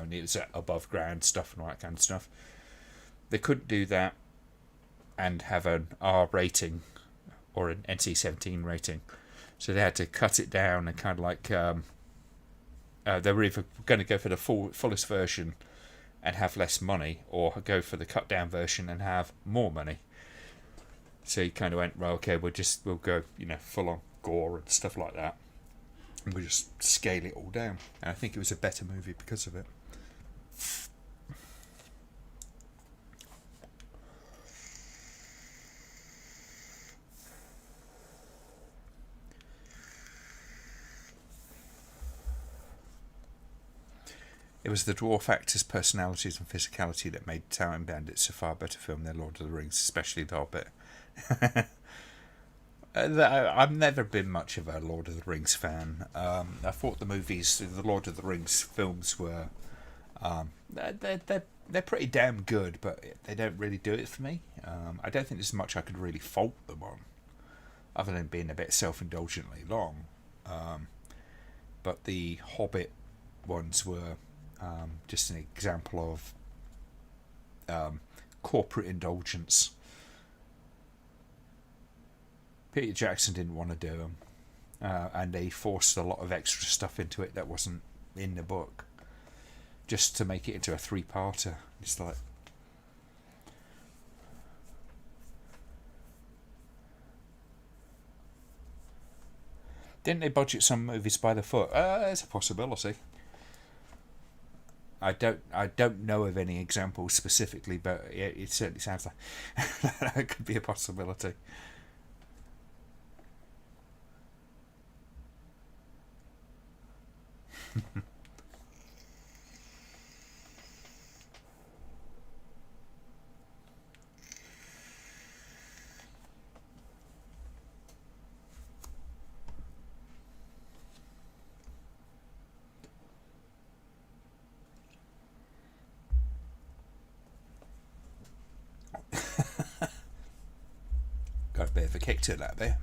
It was above ground stuff and all that kind of stuff. They couldn't do that and have an R rating or an NC-17 rating, so they had to cut it down and kind of like they were either going to go for the fullest version and have less money, or go for the cut down version and have more money. So he kind of went, well, okay, we'll go, full on gore and stuff like that, and we'll just scale it all down. And I think it was a better movie because of it. It was the dwarf actors' personalities and physicality that made Time Bandits a far better film than Lord of the Rings, especially The Hobbit. I've never been much of a Lord of the Rings fan. I thought the Lord of the Rings films were they're pretty damn good, but they don't really do it for me. I don't think there's much I could really fault them on, other than being a bit self-indulgently long. But the Hobbit ones were just an example of corporate indulgence. Peter Jackson didn't want to do them, and they forced a lot of extra stuff into it that wasn't in the book, just to make it into a 3-parter. It's like, didn't they budget some movies by the foot? It's a possibility. I don't know of any examples specifically, but it certainly sounds like that could be a possibility. Got a bit of a kick to that bit.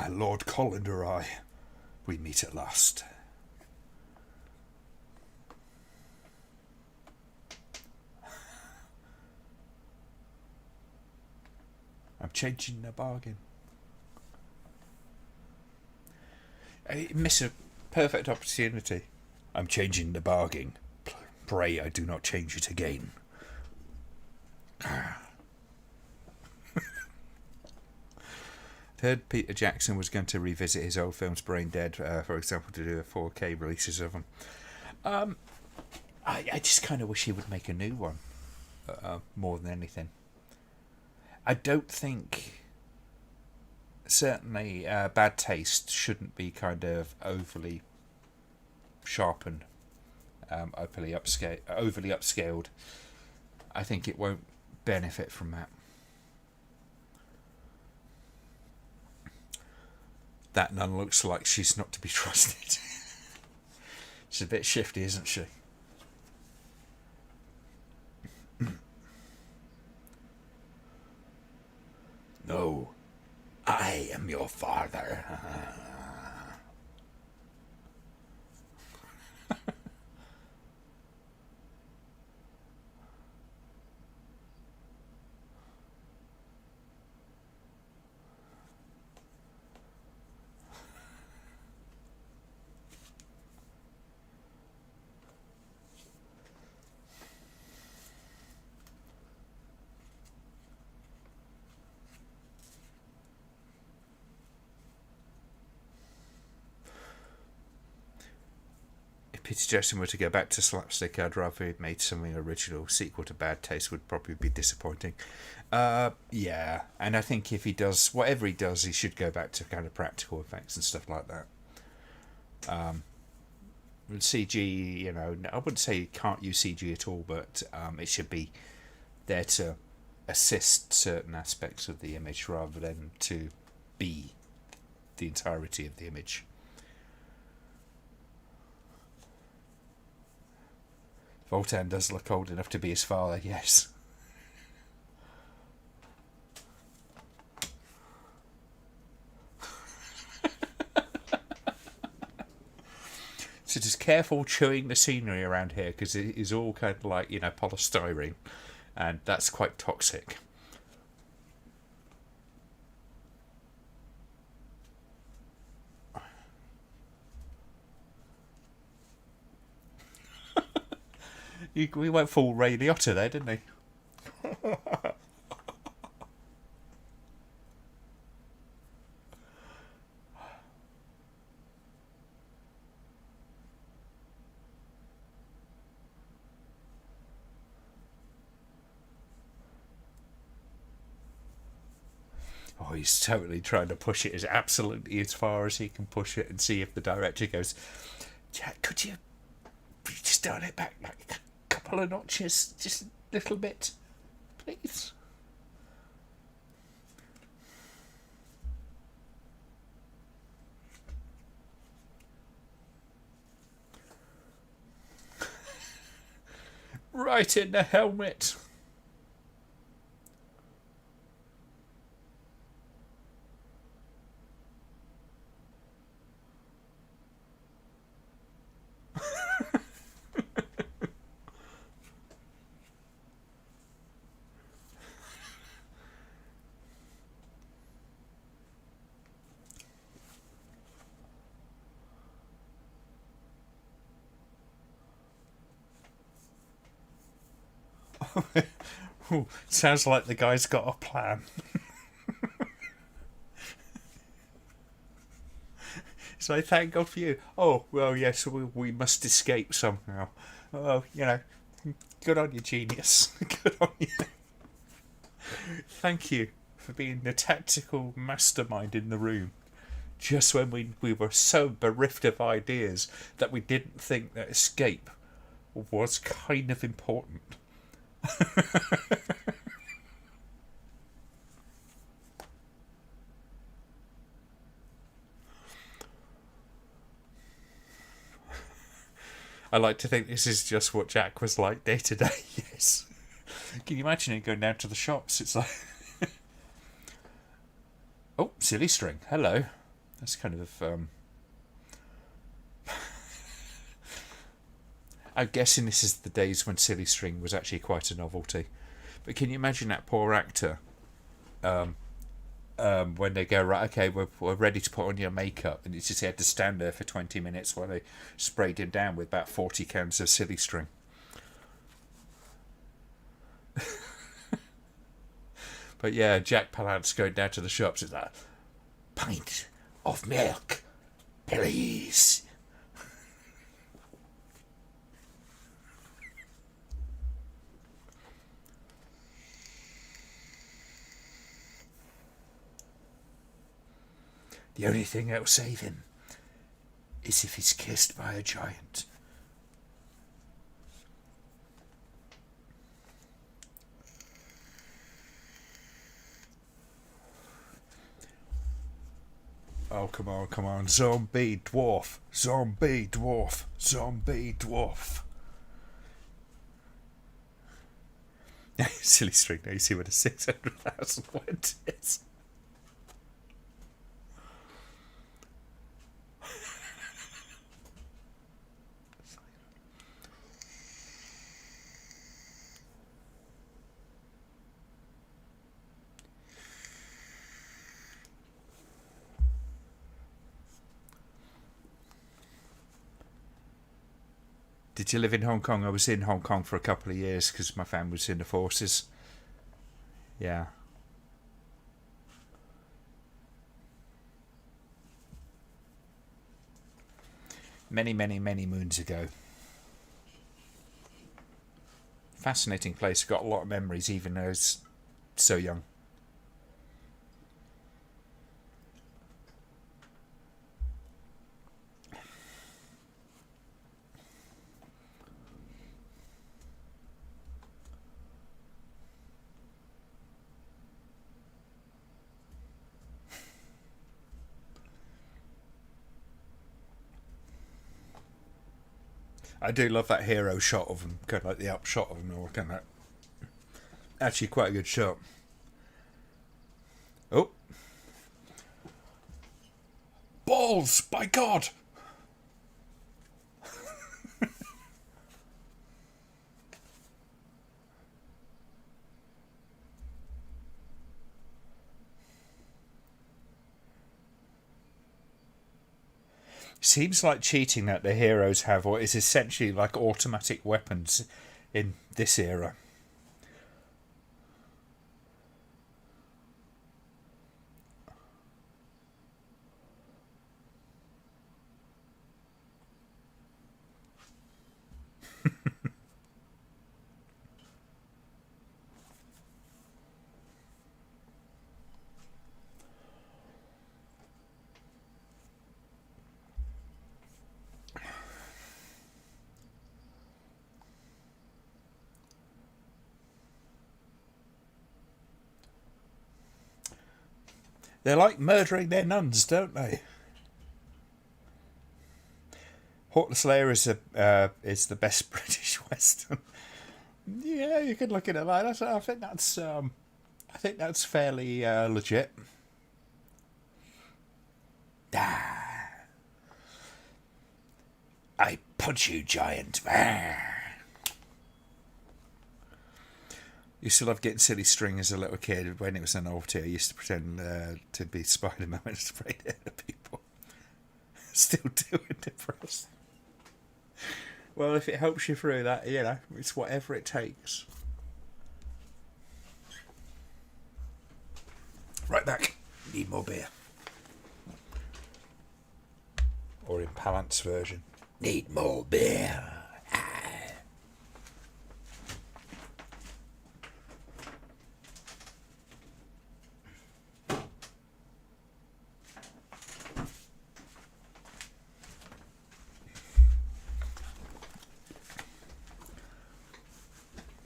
Lord Colander, we meet at last. I'm changing the bargain. I miss a perfect opportunity. I'm changing the bargain. Pray I do not change it again. Heard Peter Jackson was going to revisit his old films, Brain Dead, for example, to do a 4K releases of them. I just kind of wish he would make a new one, more than anything. I don't think, certainly, bad taste shouldn't be kind of overly sharpened, overly upscaled. I think it won't benefit from that. That nun looks like she's not to be trusted. She's a bit shifty, isn't she? No, I am your father. Peter Jackson were to go back to slapstick, I'd rather he'd made something original. Sequel to Bad Taste would probably be disappointing. Yeah, and I think if he does whatever he does, he should go back to kind of practical effects and stuff like that. CG, I wouldn't say you can't use CG at all, but it should be there to assist certain aspects of the image rather than to be the entirety of the image. Voltan does look old enough to be his father, yes. So just careful chewing the scenery around here, because it is all kind of like, polystyrene, and that's quite toxic. We went full Ray Liotta there, didn't he? Oh, he's totally trying to push it absolutely as far as he can push it, and see if the director goes, Jack, could you just dial it back like a couple of notches, just a little bit, please? Right in the helmet. Ooh, sounds like the guy's got a plan. So thank God for you. Oh, well, yes, we must escape somehow. Oh, good on you, genius. Good on you. Thank you for being the tactical mastermind in the room. Just when we were so bereft of ideas that we didn't think that escape was kind of important. I like to think this is just what Jack was like day to day. Yes. Can you imagine it going down to the shops? It's like, oh, silly string. Hello. That's kind of. I'm guessing this is the days when silly string was actually quite a novelty. But can you imagine that poor actor? When they go, right, okay, we're ready to put on your makeup, and it's just he had to stand there for 20 minutes while they sprayed him down with about 40 cans of silly string. But yeah, Jack Palance going down to the shops, it's like, pint of milk, please. The only thing that'll save him is if he's kissed by a giant. Oh, come on, come on. Zombie dwarf. Zombie dwarf. Zombie dwarf. Silly string. Now you see what a 600,000 went is. Did you live in Hong Kong? I was in Hong Kong for a couple of years because my family was in the forces. Yeah. many, many, many moons ago. Fascinating place. Got a lot of memories, even though I was so young. I do love that hero shot of him, kind of like the upshot of him, or kind of actually quite a good shot. Oh, balls! By God! Seems like cheating that the heroes have what is essentially like automatic weapons in this era. They like murdering their nuns, don't they? Hawk the Slayer is the best British Western. Yeah, you could look at it like that. I think that's fairly legit. Ah, I punch you, giant. Used to love getting silly string as a little kid. When it was an novelty, I used to pretend to be Spider-Man and sprayed it at people. Still doing it for us. Well, if it helps you through that, it's whatever it takes. Right back. Need more beer. Or in Pallant's version. Need more beer.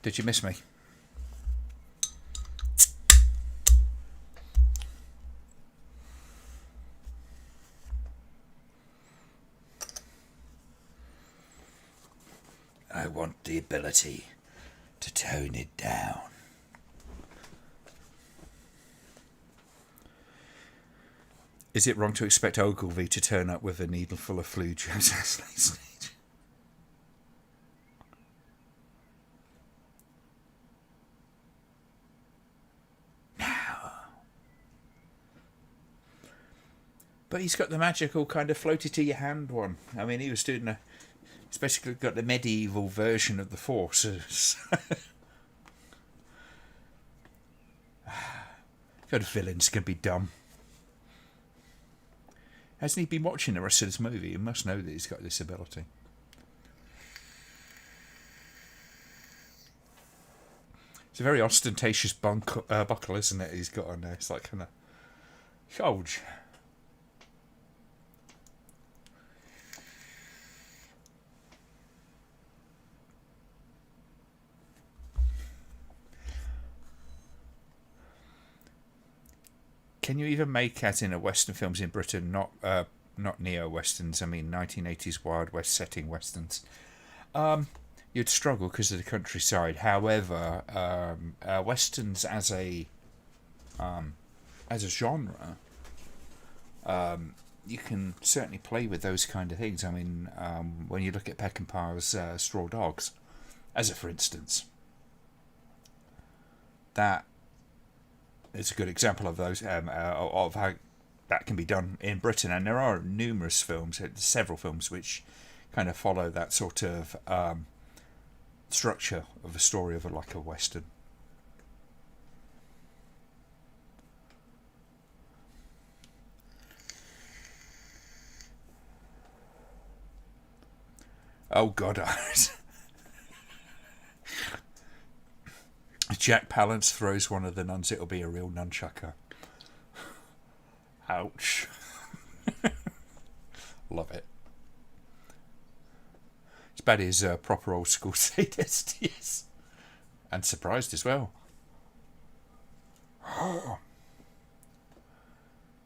Did you miss me? I want the ability to tone it down. Is it wrong to expect Ogilvy to turn up with a needle full of flu jabs as late stage? But he's got the magical kind of floaty to your hand one. I mean, he was doing he's basically got the medieval version of the Force. God, villains can be dumb. Hasn't he been watching the rest of this movie? He must know that he's got this ability. It's a very ostentatious buckle, isn't it? He's got on there. It's like kind of huge. Can you even make out in a Western films in Britain, not neo-Westerns, I mean 1980s Wild West setting Westerns? You'd struggle because of the countryside. However, Westerns as a genre, you can certainly play with those kind of things. I mean, when you look at Peckinpah's Straw Dogs, as a for instance, that is a good example of those of how that can be done in Britain. And there are numerous films, several films, which kind of follow that sort of structure of a story of like a Western. Oh God, Jack Palance throws one of the nuns, it'll be a real nunchucker. Ouch. Love it. It's bad he's a proper old school sadist, yes. And surprised as well.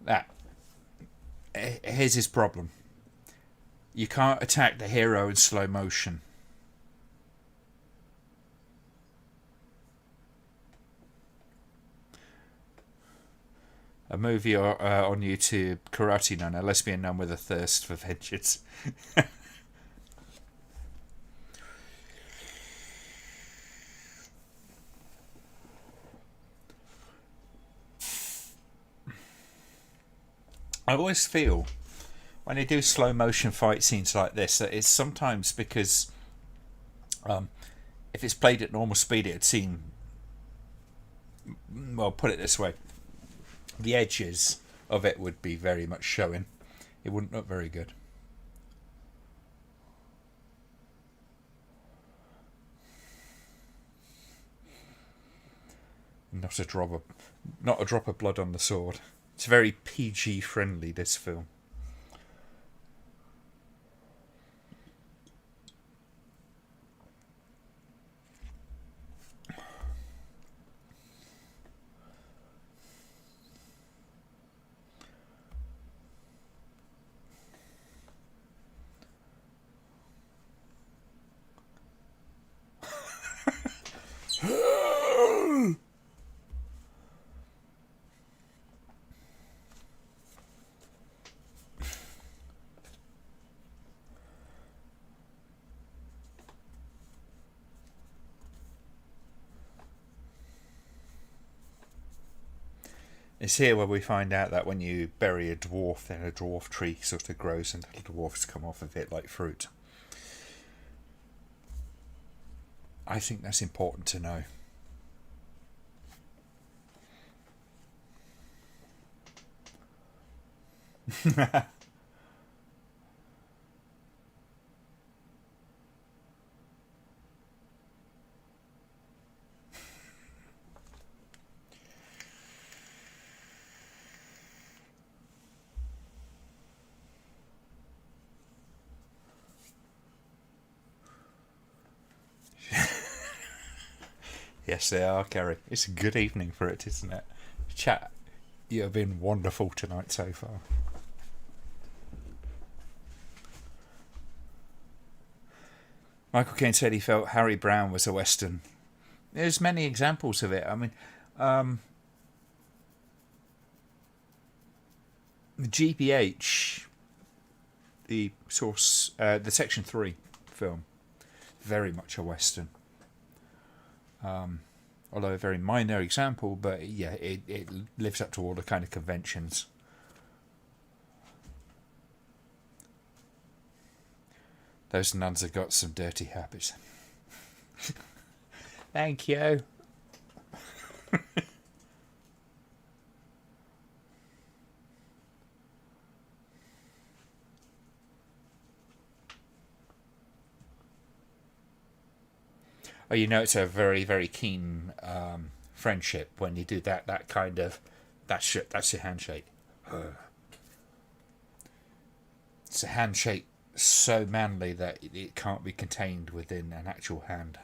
That. Here's his problem. You can't attack the hero in slow motion. A movie on YouTube, Karate Nun, a lesbian nun with a thirst for vengeance. I always feel when they do slow motion fight scenes like this that it's sometimes because if it's played at normal speed it'd seem, well, put it this way, the edges of it would be very much showing. It wouldn't look very good. Not a drop of blood on the sword. It's very PG friendly, this film. It's here where we find out that when you bury a dwarf, then a dwarf tree sort of grows and little dwarfs come off of it like fruit. I think that's important to know. Yes, they are, Kerry. It's a good evening for it, isn't it? Chat, you have been wonderful tonight so far. Michael Caine said he felt Harry Brown was a Western. There's many examples of it. I mean, the GBH, the source, the Section 3 film, very much a Western. Although a very minor example, but yeah, it lives up to all the kind of conventions. Those nuns have got some dirty habits. Thank you. Oh, you know, it's a very, very keen friendship when you do that kind of, that's your handshake. It's a handshake so manly that it can't be contained within an actual hand.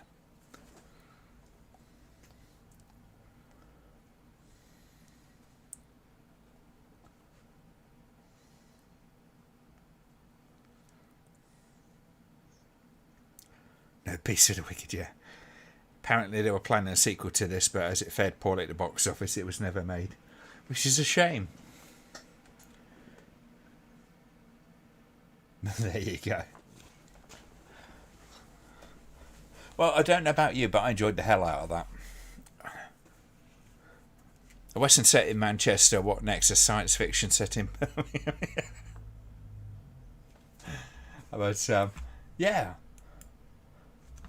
No, Beast of the Wicked, yeah. Apparently they were planning a sequel to this, but as it fared poorly at the box office, it was never made. Which is a shame. There you go. Well, I don't know about you, but I enjoyed the hell out of that. A Western set in Manchester, what next? A science fiction set in Birmingham. But, yeah.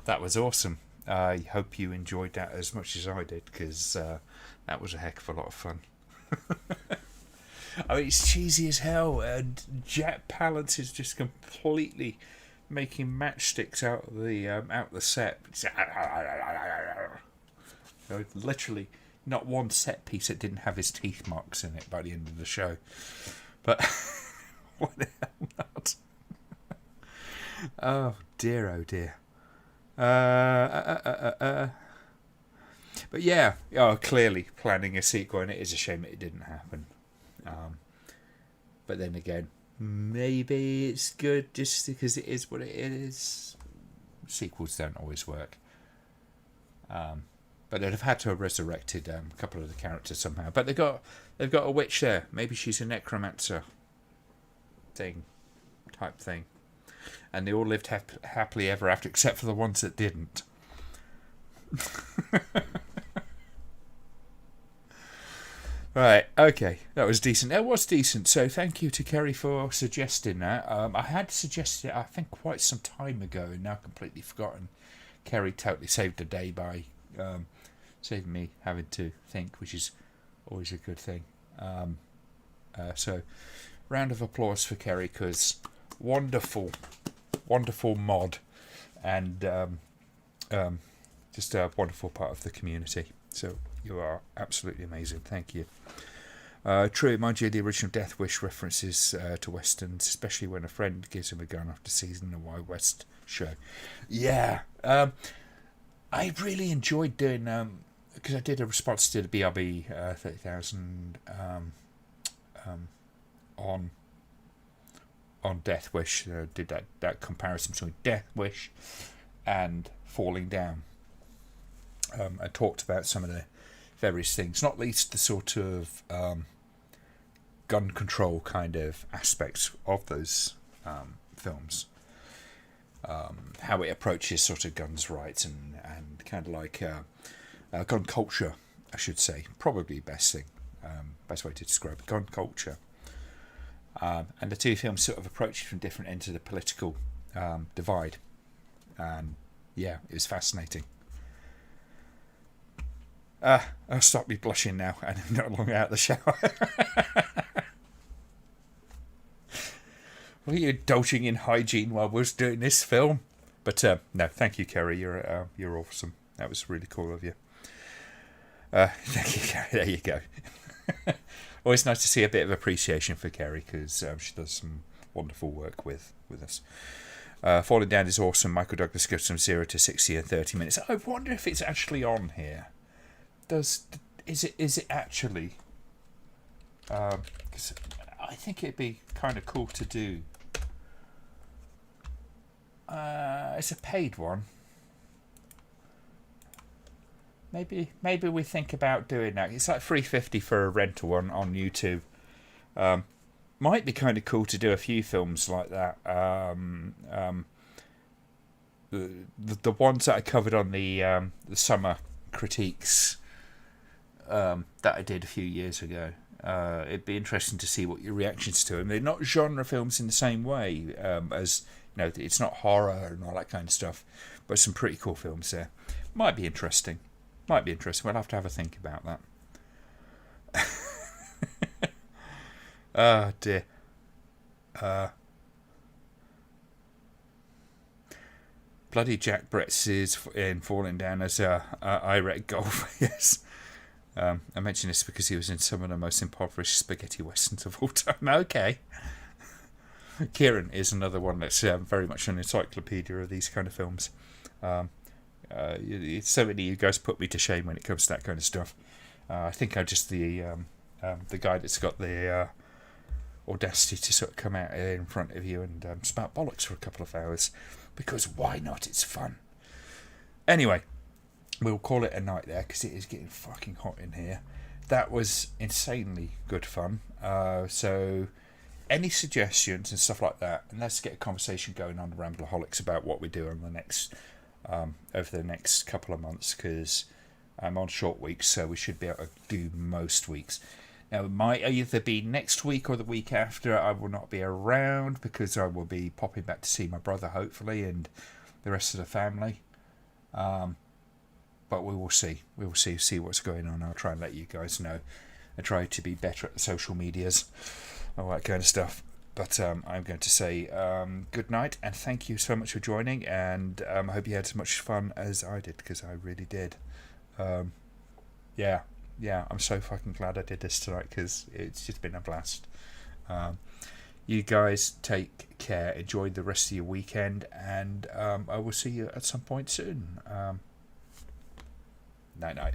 That was awesome. I hope you enjoyed that as much as I did, because that was a heck of a lot of fun. I mean, it's cheesy as hell, and Jack Palance is just completely making matchsticks out of the set. Literally, not one set piece that didn't have his teeth marks in it by the end of the show. But what the hell not? Oh dear, oh dear. But yeah, clearly planning a sequel, and it is a shame that it didn't happen. But then again, maybe it's good just because it is what it is. Sequels don't always work. But they'd have had to have resurrected a couple of the characters somehow. But they've got a witch there. Maybe she's a necromancer type thing. And they all lived happily ever after, except for the ones that didn't. Right, okay, that was decent. That was decent, so thank you to Kerry for suggesting that. I had suggested it, I think, quite some time ago, and now completely forgotten. Kerry totally saved the day by saving me having to think, which is always a good thing. So, round of applause for Kerry, because wonderful mod, and just a wonderful part of the community. So you are absolutely amazing. Thank you. True, it reminds you of the original Death Wish references to westerns, especially when a friend gives him a gun after season the Wild West show. Yeah, I really enjoyed doing because I did a response to the BRB 30,000 on Death Wish. Did that comparison between Death Wish and Falling Down. I talked about some of the various things, not least the sort of gun control kind of aspects of those films. How it approaches sort of guns' rights and kind of like gun culture, I should say. Probably best way to describe it, gun culture. And the two films sort of approach from different ends of the political divide. And yeah, it was fascinating. I'll stop me blushing now, and I'm no longer out of the shower. Were you indulging in hygiene while we was doing this film? But no, thank you, Kerry. You're awesome. That was really cool of you. Thank you, Kerry. There you go. Always nice to see a bit of appreciation for Kerry, because she does some wonderful work with us. Falling Down is awesome. Michael Douglas goes from 0 to 60 in 30 minutes. I wonder if it's actually on here. Is it actually? Because I think it'd be kind of cool to do. It's a paid one. Maybe we think about doing that. It's like $3.50 for a rental on YouTube. Might be kind of cool to do a few films like that. The ones that I covered on the summer critiques that I did a few years ago. It'd be interesting to see what your reactions to them. They're not genre films in the same way as, it's not horror and all that kind of stuff, but some pretty cool films there. Might be interesting. We'll have to have a think about that. Oh dear. Bloody Jack Bretts is in Falling Down as Iraq Golf. Yes. I mention this because he was in some of the most impoverished spaghetti westerns of all time. Okay. Kieran is another one that's very much an encyclopedia of these kind of films. So many of you guys put me to shame when it comes to that kind of stuff. I think I'm just the guy that's got the audacity to sort of come out in front of you and spout bollocks for a couple of hours, because why not? It's fun. Anyway, we'll call it a night there, because it is getting fucking hot in here. That was insanely good fun. So any suggestions and stuff like that, and let's get a conversation going on the Ramblaholics about what we do on the next over the next couple of months, because I'm on short weeks, so we should be able to do most weeks. Now, it might either be next week or the week after. I will not be around because I will be popping back to see my brother, hopefully, and the rest of the family. But we will see. We will see what's going on. I'll try and let you guys know. I try to be better at the social medias, all that kind of stuff. But I'm going to say good night and thank you so much for joining. And I hope you had as much fun as I did, because I really did. Yeah, yeah, I'm so fucking glad I did this tonight, because it's just been a blast. You guys take care. Enjoy the rest of your weekend, and I will see you at some point soon. Night night.